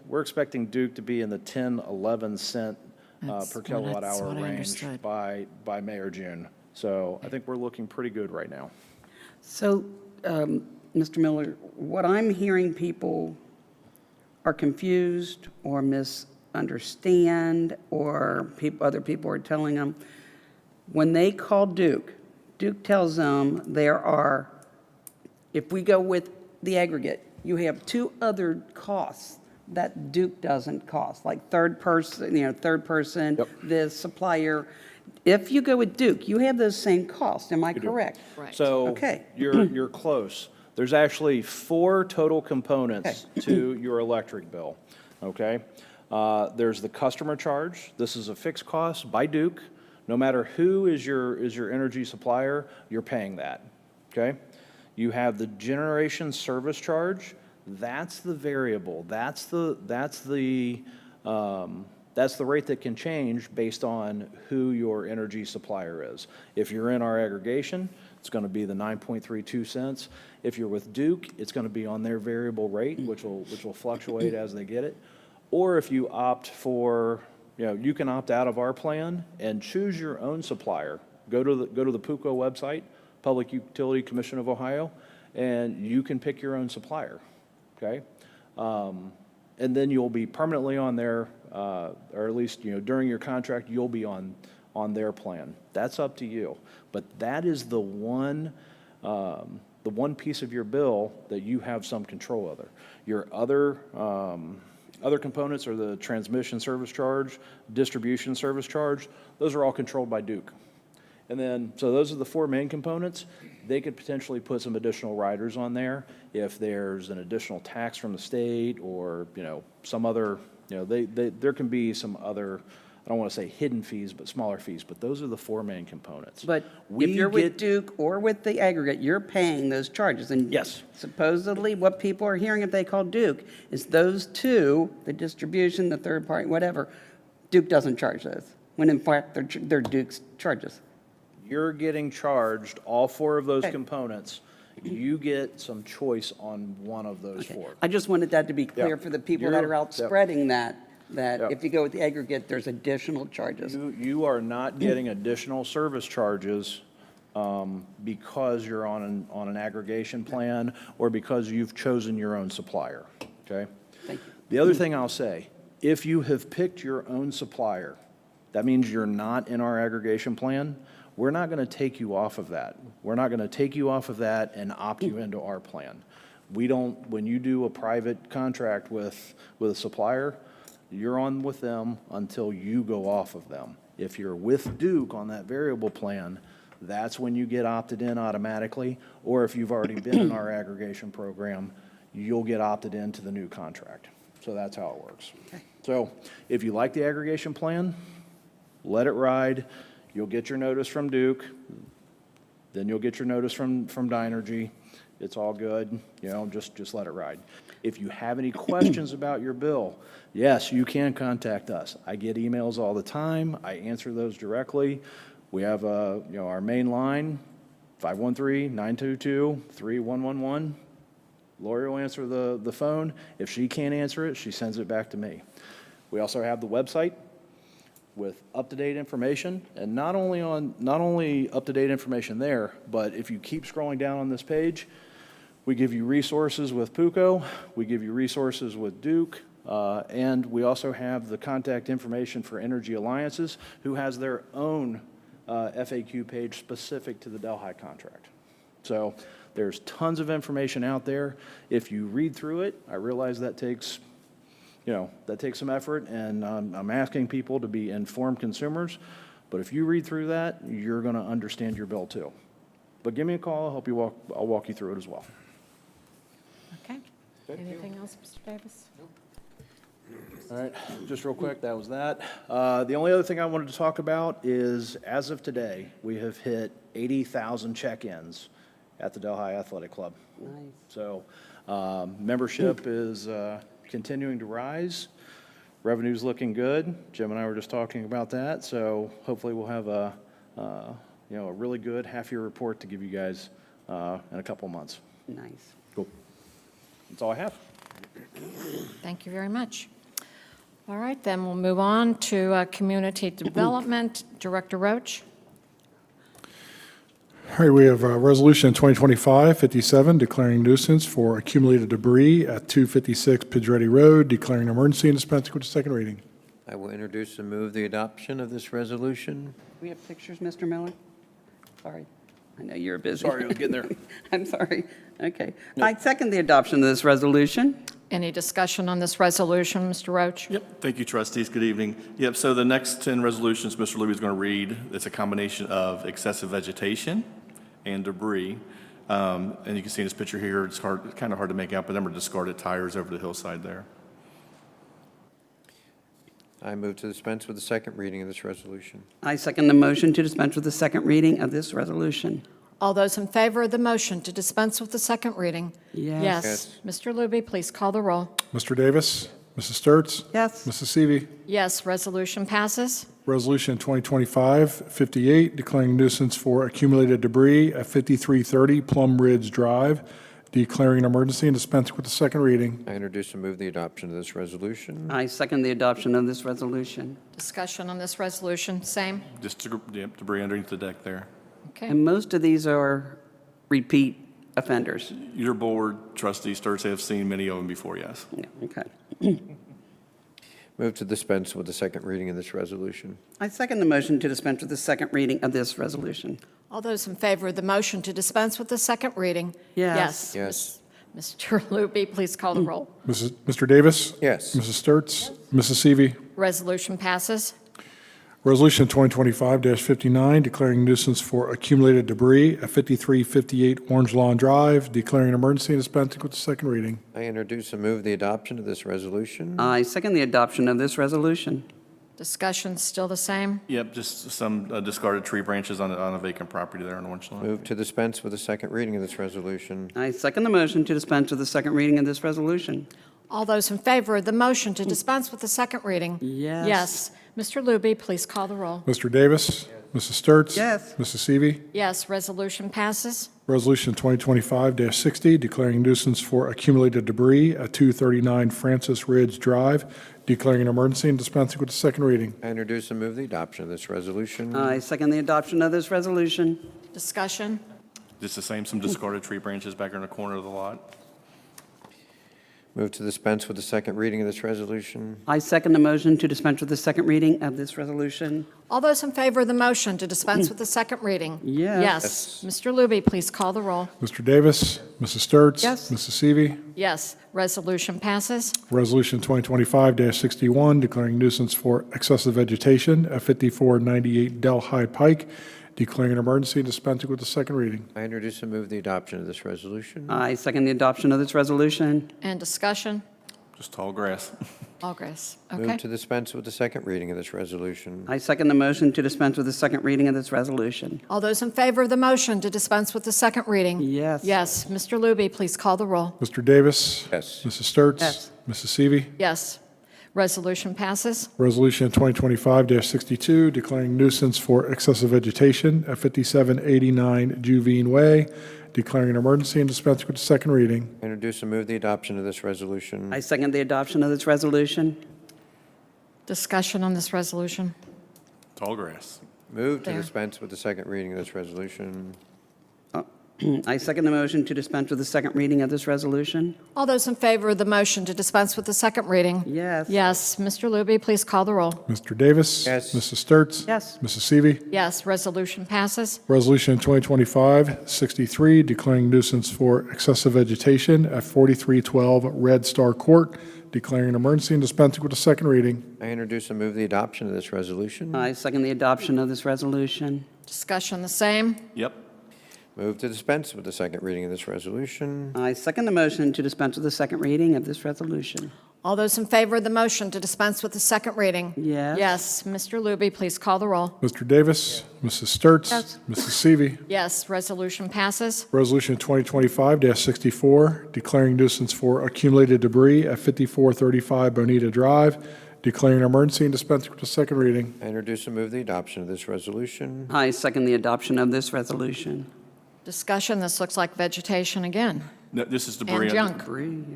Duke to be in the 10, 11 cent per kilowatt hour what I range understood. by May or June. So I think we're looking pretty good right now. So, Mr. Miller, what I'm hearing people are confused or misunderstand, or other people are telling them, when they call Duke, Duke tells them there are, if we go with the aggregate, you have two other costs that Duke doesn't cost, like third person, Yep. the supplier. If you go with Duke, you have those same costs, am I correct? Right. So Okay. you're close. There's actually 4 total components to your electric bill, okay? There's the customer charge. This is a fixed cost by Duke. No matter who is your energy supplier, you're paying that, okay? You have the generation service charge. That's the variable. That's the rate that can change based on who your energy supplier is. If you're in our aggregation, it's going to be the 9.32 cents. If you're with Duke, it's going to be on their variable rate, which will fluctuate as they get it. Or if you opt for, you can opt out of our plan and choose your own supplier. Go to the PUCO website, Public Utility Commission of Ohio, and you can pick your own supplier. Okay, and then you'll be permanently on their, or at least during your contract, you'll be on their plan. That's up to you. But that is the one piece of your bill that you have some control over. Your other components are the transmission service charge, distribution service charge. Those are all controlled by Duke. And then, so those are the four main components. They could potentially put some additional riders on there if there's an additional tax from the state or, some other, there can be some other, I don't want to say hidden fees, but smaller fees. But those are the four main components. But if you're with Duke or with the aggregate, you're paying those charges. And yes, supposedly what people are hearing if they call Duke is those two, the distribution, the third party, whatever, Duke doesn't charge those, when in fact they're Duke's charges. You're getting charged all four of those components. You get some choice on one of those four. I just wanted that to be clear for the people that are out spreading that Yep. if you go with the aggregate, there's additional charges. You are not getting additional service charges because you're on an aggregation plan or because you've chosen your own supplier, okay? Thank you. The other thing I'll say, if you have picked your own supplier, that means you're not in our aggregation plan. We're not going to take you off of that. We're not going to take you off of that and opt you into our plan. We don't, when you do a private contract with a supplier, you're on with them until you go off of them. If you're with Duke on that variable plan, that's when you get opted in automatically, or if you've already been in our aggregation program, you'll get opted into the new contract. So that's how it works. So if you like the aggregation plan, let it ride. You'll get your notice from Duke, then you'll get your notice from Dynergy. It's all good, just let it ride. If you have any questions about your bill, yes, you can contact us. I get emails all the time. I answer those directly. We have our main line, 513-922-3111. Lori will answer the phone. If she can't answer it, she sends it back to me. We also have the website with up-to-date information, and not only up-to-date information there, but if you keep scrolling down on this page, we give you resources with PUCO, we give you resources with Duke, and we also have the contact information for Energy Alliances, who has their own FAQ page specific to the Delhi contract. So there's tons of information out there. If you read through it, I realize that takes some effort, and I'm asking people to be informed consumers. But if you read through that, you're going to understand your bill too. But give me a call. I'll walk you through it as well. Okay. Anything else, Mr. Davis? All right, just real quick, that was that. The only other thing I wanted to talk about is, as of today, we have hit 80,000 check-ins at the Delhi Athletic Club. Nice. So membership is continuing to rise. Revenue's looking good. Jim and I were just talking about that. So hopefully we'll have a really good half-year report to give you guys in a couple of months. Nice. Cool. That's all I have. Thank you very much. All right, then we'll move on to Community Development. Director Roach. All right, we have Resolution 2025-57, declaring nuisance for accumulated debris at 256 Pedretti Road, declaring an emergency and dispensing with the second reading. I will introduce and move the adoption of this resolution. We have pictures, Mr. Miller? Sorry. I know you're busy. Sorry, I was getting there. I'm sorry. Okay. I second the adoption of this resolution. Any discussion on this resolution, Mr. Roach? Yep, thank you, trustees. Good evening. Yep, so the next 10 resolutions Mr. Louie is going to read, it's a combination of excessive vegetation and debris. And you can see in this picture here, it's kind of hard to make out, but them are discarded tires over the hillside there. I move to dispense with the second reading of this resolution. I second the motion to dispense with the second reading of this resolution. All those in favor of the motion to dispense with the second reading? Yes. Yes. Mr. Luby, please call the roll. Mr. Davis? Mrs. Sturts? Yes. Mrs. Seavey. Yes, resolution passes. Resolution 2025-58, declaring nuisance for accumulated debris at 5330 Plum Ridge Drive, declaring an emergency and dispensing with the second reading. I introduce and move the adoption of this resolution. I second the adoption of this resolution. Discussion on this resolution, same? Just debris underneath the deck there. Okay. And most of these are repeat offenders. Your board, Trustee Sturts, have seen many of them before, yes. Yeah, okay. Move to dispense with the second reading of this resolution. I second the motion to dispense with the second reading of this resolution. All those in favor of the motion to dispense with the second reading? Yes. Yes. Mr. Luby, please call the roll. Mr. Davis? Yes. Mrs. Sturts? Mrs. Seavey. Resolution passes. Resolution 2025-59, declaring nuisance for accumulated debris at 5358 Orange Lawn Drive, declaring an emergency and dispensing with the second reading. I introduce and move the adoption of this resolution. I second the adoption of this resolution. Discussion still the same? Yep, just some discarded tree branches on a vacant property there on Orange Lawn. Move to dispense with the second reading of this resolution. I second the motion to dispense with the second reading of this resolution. All those in favor of the motion to dispense with the second reading? Yes. Yes. Mr. Luby, please call the roll. Mr. Davis? Mrs. Sturts? Yes. Mrs. Seavey. Yes, resolution passes. Resolution 2025-60, declaring nuisance for accumulated debris at 239 Francis Ridge Drive, declaring an emergency and dispensing with the second reading. I introduce and move the adoption of this resolution. I second the adoption of this resolution. Discussion? Just the same, some discarded tree branches back in the corner of the lot. Move to dispense with the second reading of this resolution. I second the motion to dispense with the second reading of this resolution. All those in favor of the motion to dispense with the second reading? Yes. Yes. Mr. Luby, please call the roll. Mr. Davis? Mrs. Sturts? Yes. Mrs. Seavey. Yes, resolution passes. Resolution 2025-61, declaring nuisance for excessive vegetation at 5498 Delhi Pike, declaring an emergency and dispensing with the second reading. I introduce and move the adoption of this resolution. I second the adoption of this resolution. And discussion? Just tall grass. All grace. Move Okay. to dispense with the second reading of this resolution. I second the motion to dispense with the second reading of this resolution. All those in favor of the motion to dispense with the second reading? Yes. Yes. Mr. Luby, please call the roll. Mr. Davis? Yes. Mrs. Sturts? Yes. Mrs. Seavey. Yes. Resolution passes. Resolution 2025-62, declaring nuisance for excessive vegetation at 5789 Juvine Way, declaring an emergency and dispensing with the second reading. I introduce and move the adoption of this resolution. I second the adoption of this resolution. Discussion on this resolution? Tall grass. Move to There. dispense with the second reading of this resolution. I second the motion to dispense with the second reading of this resolution. All those in favor of the motion to dispense with the second reading? Yes. Yes. Mr. Luby, please call the roll. Mr. Davis? Yes. Mrs. Sturts? Yes. Mrs. Seavey. Yes, resolution passes. Resolution 2025-63, declaring nuisance for excessive vegetation at 4312 Red Star Court, declaring an emergency and dispensing with the second reading. I introduce and move the adoption of this resolution. I second the adoption of this resolution. Discussion the same. Yep. Move to dispense with the second reading of this resolution. I second the motion to dispense with the second reading of this resolution. All those in favor of the motion to dispense with the second reading? Yes. Yes. Mr. Luby, please call the roll. Mr. Davis? Mrs. Sturts? Yes. Mrs. Seavey. Yes, resolution passes. Resolution 2025-64, declaring nuisance for accumulated debris at 5435 Bonita Drive, declaring an emergency and dispensing with the second reading. I introduce and move the adoption of this resolution. I second the adoption of this resolution. Discussion, this looks like vegetation again. No, this is debris. And on junk.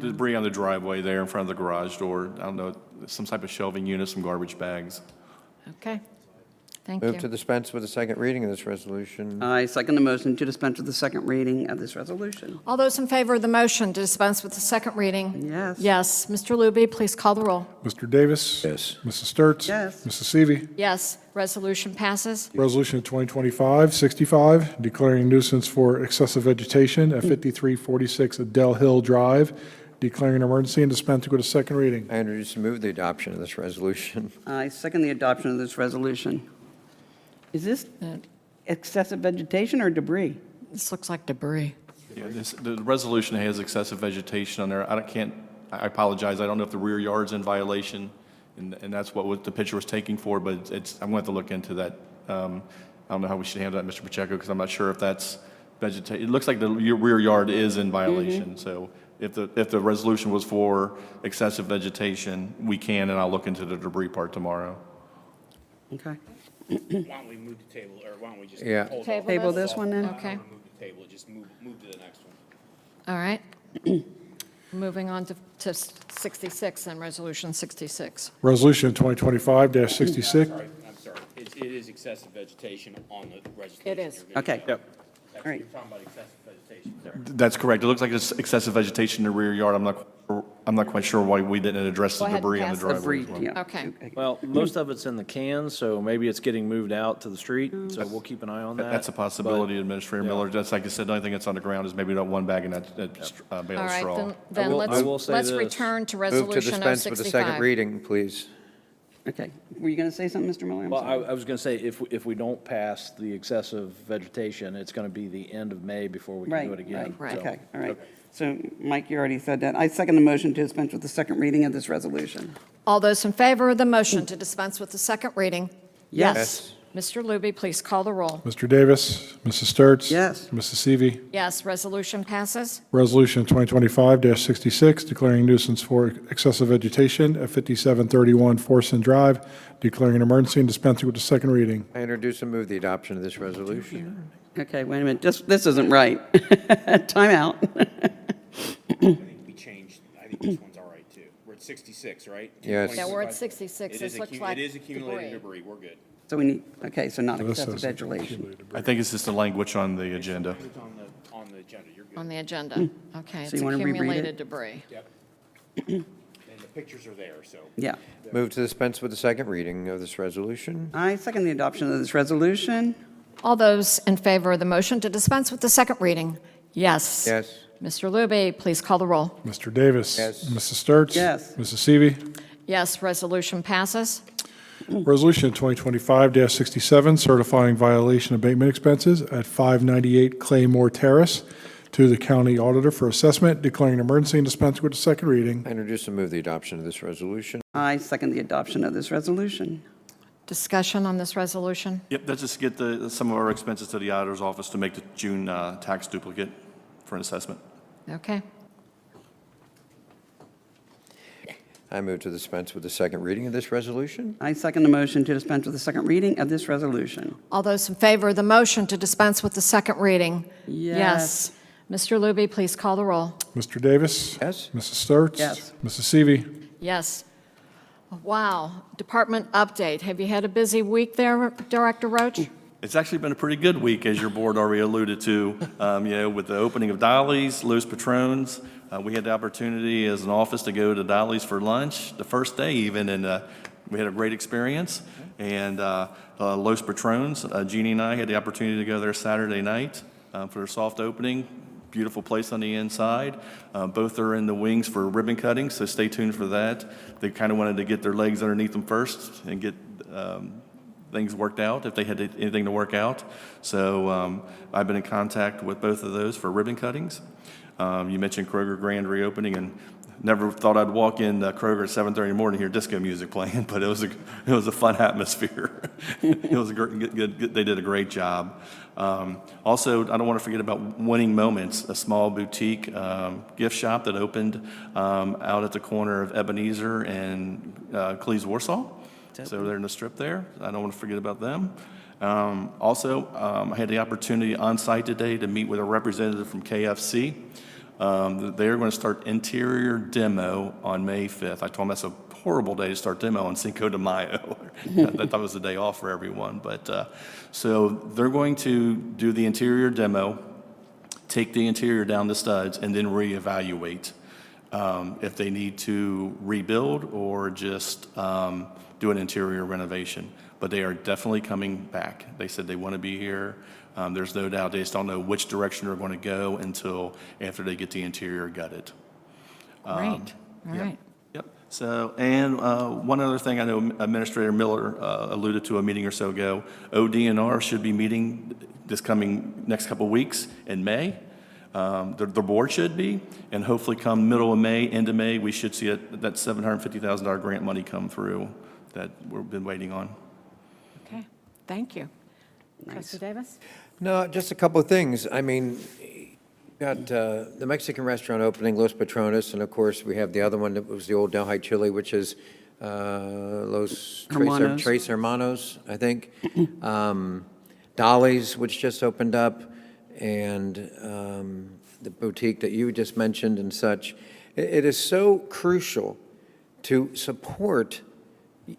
the debris on the driveway there in front of the garage door. I don't know, some type of shelving unit, some garbage bags. Okay. Thank Move to you. dispense with the second reading of this resolution. I second the motion to dispense with the second reading of this resolution. All those in favor of the motion to dispense with the second reading? Yes. Yes. Mr. Luby, please call the roll. Mr. Davis? Yes. Mrs. Sturts? Yes. Mrs. Seavey. Yes, resolution passes. Resolution 2025-65, declaring nuisance for excessive vegetation at 5346 Adele Hill Drive, declaring an emergency and dispensing with a second reading. I introduce and move the adoption of this resolution. I second the adoption of this resolution. Is this excessive vegetation or debris? This looks like debris. Yeah, the resolution has excessive vegetation on there. I apologize, I don't know if the rear yard's in violation, and that's what the picture was taking for, but I'm going to have to look into that. I don't know how we should handle that, Mr. Pacheco, because I'm not sure if that's vegetation, it looks like the rear yard is in violation. So if the resolution was for excessive vegetation, we can, and I'll look into the debris part tomorrow. Okay. Why don't we move the table, or why don't we just Yeah. hold Table off? Table this? this one then? Okay. Move the table, just move to the next one. All right. Moving on to 66 and Resolution 66. Resolution 2025-66. Sorry, I'm sorry. It is excessive vegetation on the resolution. It is. Okay. Yep. All right. You're talking about excessive vegetation, sorry. That's correct. It looks like it's excessive vegetation in the rear yard. I'm not quite sure why we didn't address Go the ahead and debris on the pass the driveway. Debris, as well. yeah. Okay. Well, most of it's in the cans, so maybe it's getting moved out to the street, so we'll keep an eye on that. That's a possibility, But- Administrator yeah. Miller. Just like I said, the only thing that's on the ground is maybe that one bag in that bale All of right, straw. then I will say let's this. return to Move to Resolution dispense with the second 065. reading, please. Okay. Were you going to say something, Mr. Miller? I'm Well, sorry. I was going to say, if we don't pass the excessive vegetation, it's going to be the end of May before we can do it again. Right. So- Okay, all right. So, Mike, you already said that. I second the motion to dispense with the second reading of this resolution. All those in favor of the motion to dispense with the second reading? Yes. Mr. Luby, please call the roll. Mr. Davis, Mrs. Sturts. Yes. Mrs. Seavey. Yes, resolution passes. Resolution 2025-66, declaring nuisance for excessive vegetation at 5731 Forson Drive, declaring an emergency and dispensing with the second reading. I introduce and move the adoption of this resolution. Okay, wait a minute. This isn't right. Time out. I think we changed, I think this one's all right, too. We're at 66, right? Yes. Yeah, we're at 66. It This is looks like it is accumulated debris. debris, we're good. So we need, okay, so not This excessive says vegetation. I think it's just the language on the agenda. It's on the agenda, you're good. On the agenda. Okay, So it's you wanna reread it? accumulated debris. Yep. And the pictures are there, so. Yeah. Move to dispense with the second reading of this resolution. I second the adoption of this resolution. All those in favor of the motion to dispense with the second reading? Yes. Yes. Mr. Luby, please call the roll. Mr. Davis. Yes. Mrs. Sturts. Yes. Mrs. Seavey. Yes, resolution passes. Resolution 2025-67, certifying violation abatement expenses at 598 Claymore Terrace to the county auditor for assessment, declaring an emergency and dispensing with the second reading. I introduce and move the adoption of this resolution. I second the adoption of this resolution. Discussion on this resolution? Yep, that's just to get some of our expenses to the auditor's office to make the June tax duplicate for an assessment. Okay. I move to dispense with the second reading of this resolution. I second the motion to dispense with the second reading of this resolution. All those in favor of the motion to dispense with the second reading? Yes. Mr. Luby, please call the roll. Mr. Davis. Yes. Mrs. Sturts. Yes. Mrs. Seavey. Yes. Wow. Department update. Have you had a busy week there, Director Roach? It's actually been a pretty good week, as your board already alluded to, with the opening of Dolly's, Los Patrons. We had the opportunity as an office to go to Dolly's for lunch the first day even, and we had a great experience. And Los Patrons, Jeannie and I had the opportunity to go there Saturday night for their soft opening. Beautiful place on the inside. Both are in the wings for ribbon cutting, so stay tuned for that. They kind of wanted to get their legs underneath them first and get things worked out if they had anything to work out. So I've been in contact with both of those for ribbon cuttings. You mentioned Kroger grand reopening, and never thought I'd walk in Kroger at 7:30 in the morning and hear disco music playing, but it was a fun atmosphere. It was a good. They did a great job. Also, I don't want to forget about Winning Moments, a small boutique gift shop that opened out at the corner of Ebenezer and Cleves Warsaw. So they're in the strip there. I don't want to forget about them. Also, I had the opportunity on site today to meet with a representative from KFC. They're going to start interior demo on May 5th. I told them that's a horrible day to start demo on Cinco de Mayo. I thought it was a day off for everyone. But so they're going to do the interior demo, take the interior down to studs, and then reevaluate if they need to rebuild or just do an interior renovation. But they are definitely coming back. They said they want to be here. There's no doubt. They just don't know which direction they're going to go until after they get the interior gutted. Great. All Yep. right. Yep. So, and one other thing I know Administrator Miller alluded to a meeting or so ago, ODNR should be meeting this coming next couple of weeks in May. The board should be, and hopefully come middle of May, end of May, we should see that $750,000 grant money come through that we've been waiting on. Okay. Thank you. Trustee Davis? No, just a couple of things. I mean, got the Mexican restaurant opening, Los Patrones, and of course, we have the other one that was the old Delhi Chili, which is Hermanos. Tres Hermanos, I think. Dolly's, which just opened up, and the boutique that you just mentioned and such. It is so crucial to support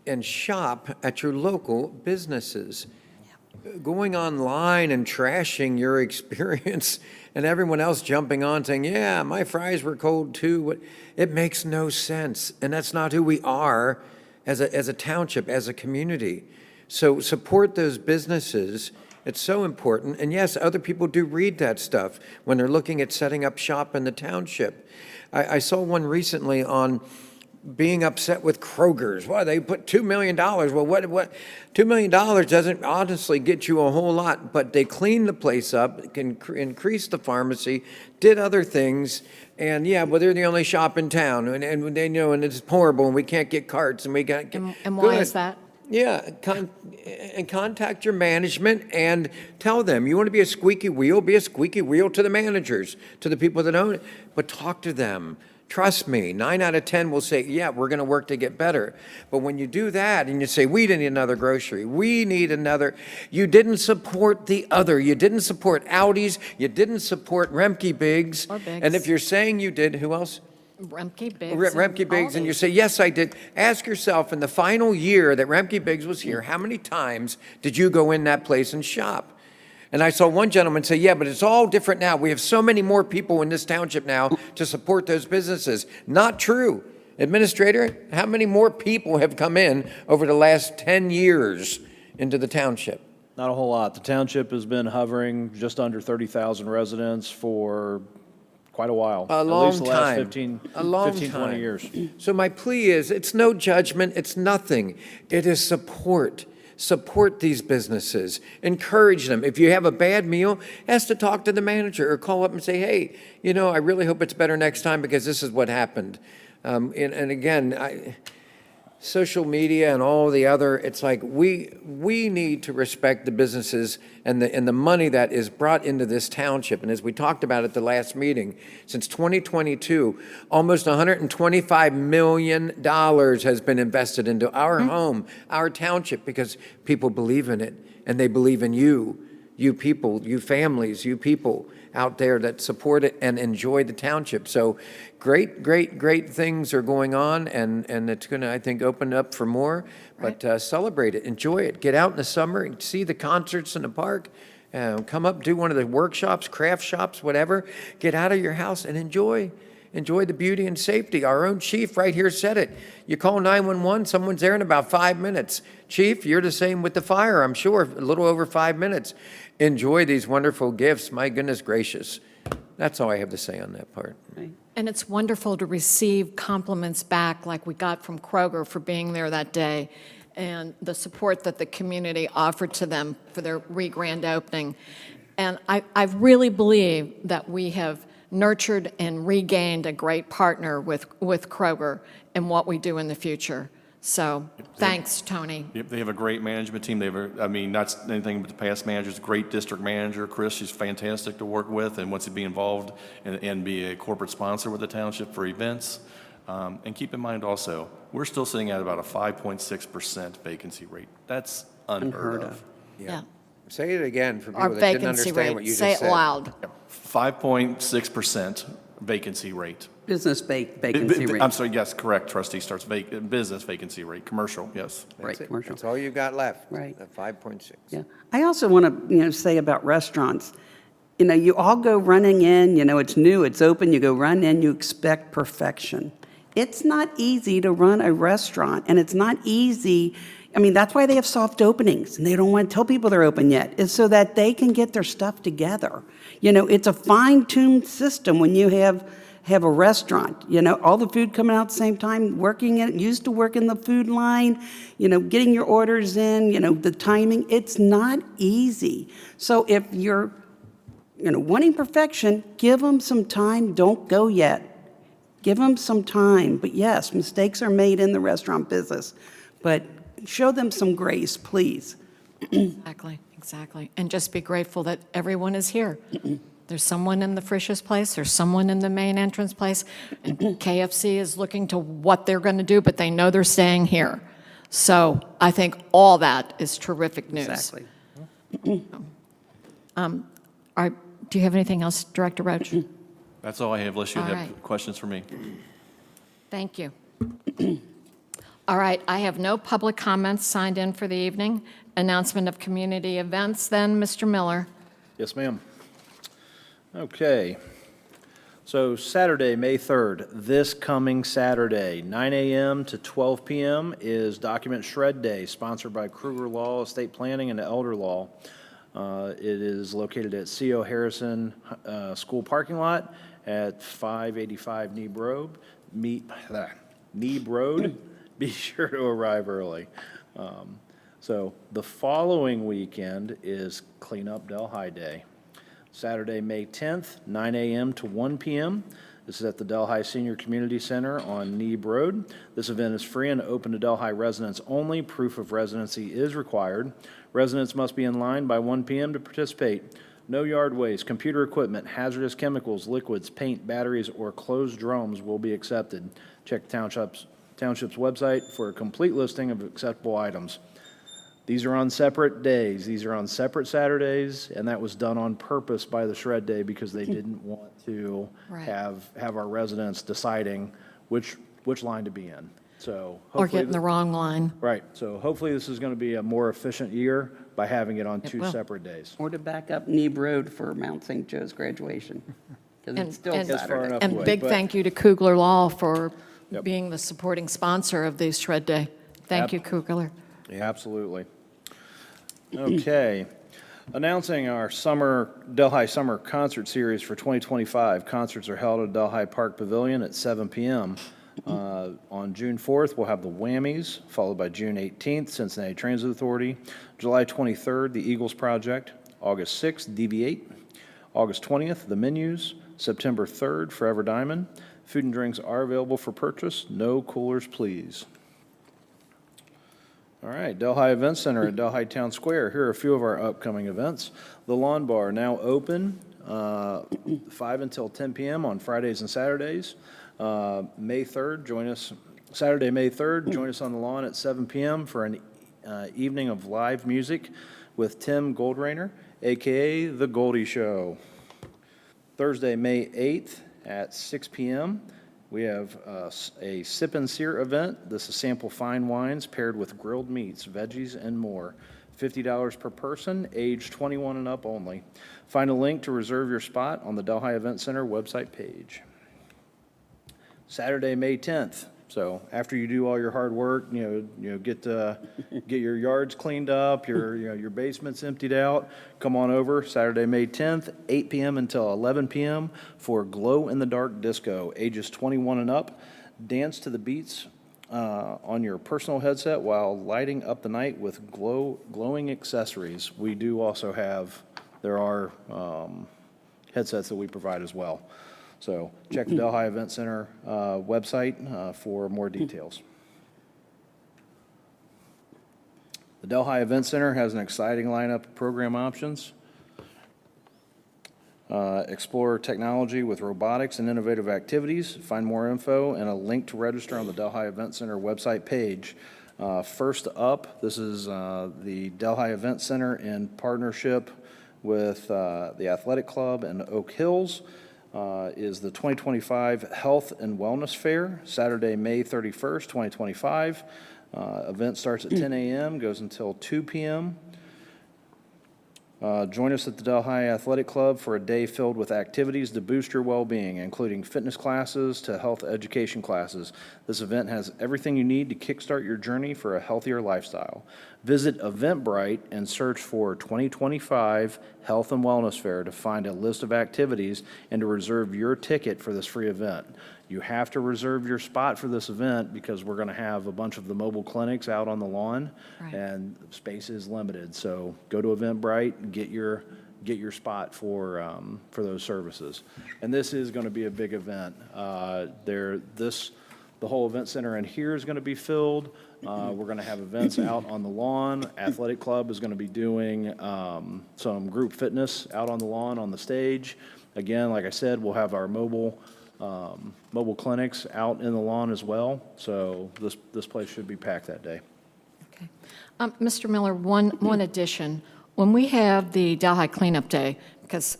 and shop at your local businesses. Going online and trashing your experience and everyone else jumping on saying, yeah, my fries were cold too. It makes no sense. And that's not who we are as a township, as a community. So support those businesses. It's so important. And yes, other people do read that stuff when they're looking at setting up shop in the township. I saw one recently on being upset with Kroger's. Well, they put $2 million. Well, what $2 million doesn't honestly get you a whole lot, but they cleaned the place up, can increase the pharmacy, did other things, and yeah, well, they're the only shop in town, and they know, and it's horrible, and we can't get carts, and we got. And why is that? Yeah, and contact your management and tell them, you want to be a squeaky wheel, be a squeaky wheel to the managers, to the people that own it, but talk to them. Trust me, 9 out of 10 will say, yeah, we're going to work to get better. But when you do that and you say, we need another grocery, we need another, you didn't support the other. You didn't support Audi's, you didn't support Remke Biggs. Or Biggs. And if you're saying you did, who else? Remke Biggs. Remke Biggs, and you Aldi. say, yes, I did. Ask yourself, in the final year that Remke Biggs was here, how many times did you go in that place and shop? And I saw one gentleman say, yeah, but it's all different now. We have so many more people in this township now to support those businesses. Not true. Administrator, how many more people have come in over the last 10 years into the township? Not a whole lot. The township has been hovering just under 30,000 residents for quite a while. A At long least the last time. 15, A long 20 time. years. So my plea is, it's no judgment, it's nothing. It is support. Support these businesses. Encourage them. If you have a bad meal, ask to talk to the manager or call up and say, hey, you know, I really hope it's better next time because this is what happened. And again, social media and all the other, it's like we need to respect the businesses and the money that is brought into this township. And as we talked about at the last meeting, since 2022, almost $125 million has been invested into our home, our township, because people believe in it and they believe in you people, you families, you people out there that support it and enjoy the township. So great things are going on, and it's going to, I think, open up for more. But celebrate it, enjoy it. Get out in the summer and see the concerts in the park. Come up, do one of the workshops, craft shops, whatever. Get out of your house and enjoy the beauty and safety. Our own chief right here said it. You call 911, someone's there in about 5 minutes. Chief, you're the same with the fire, I'm sure, a little over 5 minutes. Enjoy these wonderful gifts. My goodness gracious. That's all I have to say on that part. And it's wonderful to receive compliments back like we got from Kroger for being there that day and the support that the community offered to them for their re-grand opening. And I really believe that we have nurtured and regained a great partner with Kroger in what we do in the future. So thanks, Tony. Yep, they have a great management team. They have not anything but the past managers, great district manager, Chris, she's fantastic to work with and wants to be involved and be a corporate sponsor with the township for events. And keep in mind also, we're still sitting at about a 5.6% vacancy rate. That's unheard of. Yeah. Say it again for Our people that didn't vacancy understand what rate, you just say said. it loud. 5.6% vacancy rate. Business vacancy rate. I'm sorry, yes, correct, trustee, starts business vacancy rate, commercial, yes. Right, That's it. commercial. That's all you've got left. Right. 5.6. Yeah. I also want to, say about restaurants. You all go running in, it's new, it's open, you go run in, you expect perfection. It's not easy to run a restaurant, and it's not easy. That's why they have soft openings, and they don't want to tell people they're open yet, is so that they can get their stuff together. It's a fine-tuned system when you have a restaurant, all the food coming out at the same time, used to work in the food line, getting your orders in, the timing, it's not easy. So if you're, wanting perfection, give them some time, don't go yet. Give them some time. But yes, mistakes are made in the restaurant business, but show them some grace, please. Exactly, exactly. And just be grateful that everyone is here. There's someone in the Frisch's place, there's someone in the main entrance place, and KFC is looking to what they're going to do, but they know they're staying here. So I think all that is terrific news. Exactly. All right, do you have anything else, Director Roach? That's all I have, unless you All have right. questions for me. Thank you. All right, I have no public comments signed in for the evening. Announcement of community events then, Mr. Miller. Yes, ma'am. Okay. So Saturday, May 3rd, this coming Saturday, 9 a.m. to 12 p.m. is Document Shred Day, sponsored by Kruger Law, Estate Planning, and Elder Law. It is located at C.O. Harrison School Parking Lot at 585 Neeb Road. Neeb Road. Be sure to arrive early. So the following weekend is Clean Up Delhi Day. Saturday, May 10th, 9 a.m. to 1 p.m. This is at the Delhi Senior Community Center on Neeb Road. This event is free and open to Delhi residents only. Proof of residency is required. Residents must be in line by 1 p.m. to participate. No yard waste, computer equipment, hazardous chemicals, liquids, paint, batteries, or closed drums will be accepted. Check the Township's website for a complete listing of acceptable items. These are on separate days. These are on separate Saturdays, and that was done on purpose by the Shred Day because they didn't want to Right. have our residents deciding which line to be in. So Or hopefully get in the wrong line. Right. So hopefully this is going to be a more efficient year by having it on two will. separate days. Or to back up Neeb Road for Mount St. Joe's graduation, because And- it's still and- That's far Saturday. enough And away, big but- thank you to Kugler Law for Yep. being the supporting sponsor of the Shred Day. Thank you, Kugler. Absolutely. Okay. Announcing our Delhi Summer Concert Series for 2025. Concerts are held at Delhi Park Pavilion at 7 p.m. On June 4th, we'll have the Whammies, followed by June 18th, Cincinnati Transit Authority. July 23rd, the Eagles Project. August 6th, DV8. August 20th, the Menus. September 3rd, Forever Diamond. Food and drinks are available for purchase. No coolers, please. All right, Delhi Event Center at Delhi Town Square. Here are a few of our upcoming events. The Lawn Bar now open 5 until 10 p.m. on Fridays and Saturdays. May 3rd, Saturday, May 3rd, join us on the lawn at 7 p.m. for an evening of live music with Tim Goldrainer, a.k.a. The Goldie Show. Thursday, May 8th at 6 p.m., we have a Sip and Sear event. This is sample fine wines paired with grilled meats, veggies, and more. $50 per person, age 21 and up only. Find a link to reserve your spot on the Delhi Event Center website page. Saturday, May 10th. So after you do all your hard work, get your yards cleaned up, your basements emptied out, come on over Saturday, May 10th, 8 p.m. until 11 p.m. for Glow in the Dark Disco, ages 21 and up. Dance to the beats on your personal headset while lighting up the night with glowing accessories. We do also there are headsets that we provide as well. So check the Delhi Event Center website for more details. The Delhi Event Center has an exciting lineup of program options. Explore technology with robotics and innovative activities. Find more info and a link to register on the Delhi Event Center website page. First up, this is the Delhi Event Center in partnership with the Athletic Club and Oak Hills. Is the 2025 Health and Wellness Fair, Saturday, May 31st, 2025. Event starts at 10 a.m., goes until 2 p.m. Join us at the Delhi Athletic Club for a day filled with activities to boost your well-being, including fitness classes to health education classes. This event has everything you need to kickstart your journey for a healthier lifestyle. Visit Eventbrite and search for 2025 Health and Wellness Fair to find a list of activities and to reserve your ticket for this free event. You have to reserve your spot for this event because we're going to have a bunch of the mobile clinics out on the lawn, Right. and space is limited. So go to Eventbrite and get your spot for those services. And this is going to be a big event. The whole event center in here is going to be filled. We're going to have events out on the lawn. Athletic Club is going to be doing some group fitness out on the lawn on the stage. Again, like I said, we'll have our mobile clinics out in the lawn as well. So this place should be packed that day. Okay. Mr. Miller, one addition. When we have the Delhi Cleanup Day, because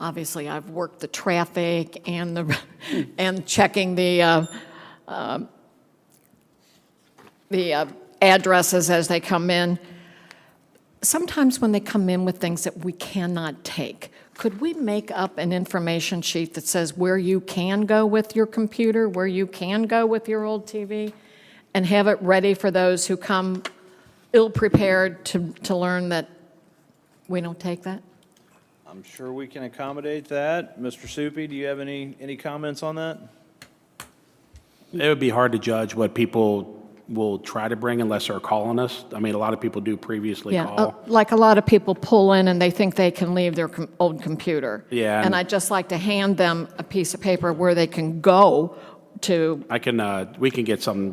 obviously I've worked the traffic and and checking the addresses as they come in, sometimes when they come in with things that we cannot take, could we make up an information sheet that says where you can go with your computer, where you can go with your old TV, and have it ready for those who come ill-prepared to learn that we don't take that? I'm sure we can accommodate that. Mr. Soupy, do you have any comments on that? It would be hard to judge what people will try to bring unless they're calling us. I mean, a lot of people do previously Yeah, call. like a lot of people pull in and they think they can leave their old computer. Yeah, And and- I'd just like to hand them a piece of paper where they can go to. We can get some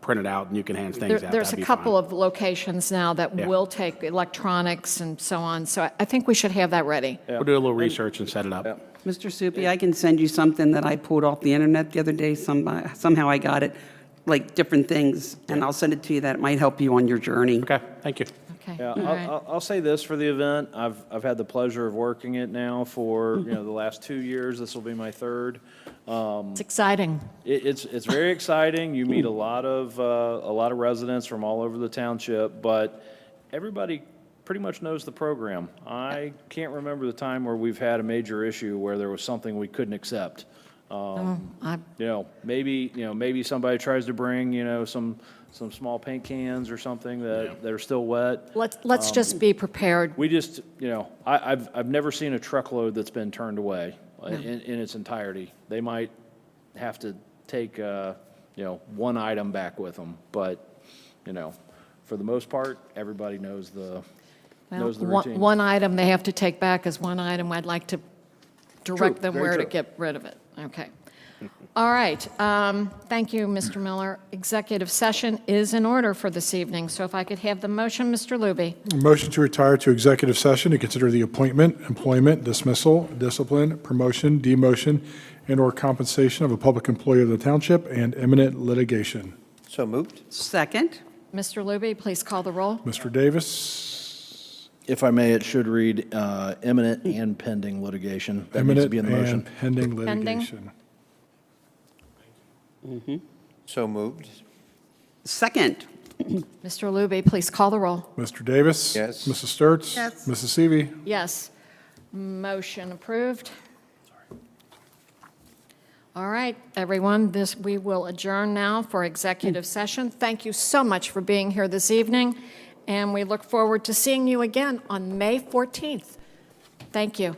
printed out and you can hand things out. There's That'd a be couple fine. of locations now that Yeah. will take electronics and so on, so I think we should have that ready. We'll do a little research and set it up. Mr. Soupy, I can send you something that I pulled off the internet the other day. Somehow I got it, like different things, and I'll send it to you. That might help you on your journey. Okay, thank you. Okay, Yeah, all right. I'll say this for the event. I've had the pleasure of working it now for, the last 2 years. This will be my third. It's exciting. It's very exciting. You meet a lot of residents from all over the township, but everybody pretty much knows the program. I can't remember the time where we've had a major issue where there was something we couldn't accept. Maybe somebody tries to bring, some small paint cans or something that are still wet. Let's just be prepared. We just, I've never seen a truckload that's been turned away in its entirety. They might have to take, one item back with them, but, for the most part, everybody knows the routine. One item they have to take back is one item I'd like to direct True, them very where to true. get rid of it. Okay. All right. Thank you, Mr. Miller. Executive session is in order for this evening, so if I could have the motion, Mr. Luby. Motion to retire to executive session to consider the appointment, employment, dismissal, discipline, promotion, demotion, and/or compensation of a public employee of the township and imminent litigation. So moved? Second? Mr. Luby, please call the roll. Mr. Davis? If I may, it should read imminent and pending litigation. That needs to Imminent be in the motion. and pending Pending. litigation. So moved? Second? Mr. Luby, please call the roll. Mr. Davis? Yes. Mrs. Sturts? Yes. Mrs. Seavey? Yes. Motion approved. All right, everyone, we will adjourn now for executive session. Thank you so much for being here this evening, and we look forward to seeing you again on May 14th. Thank you.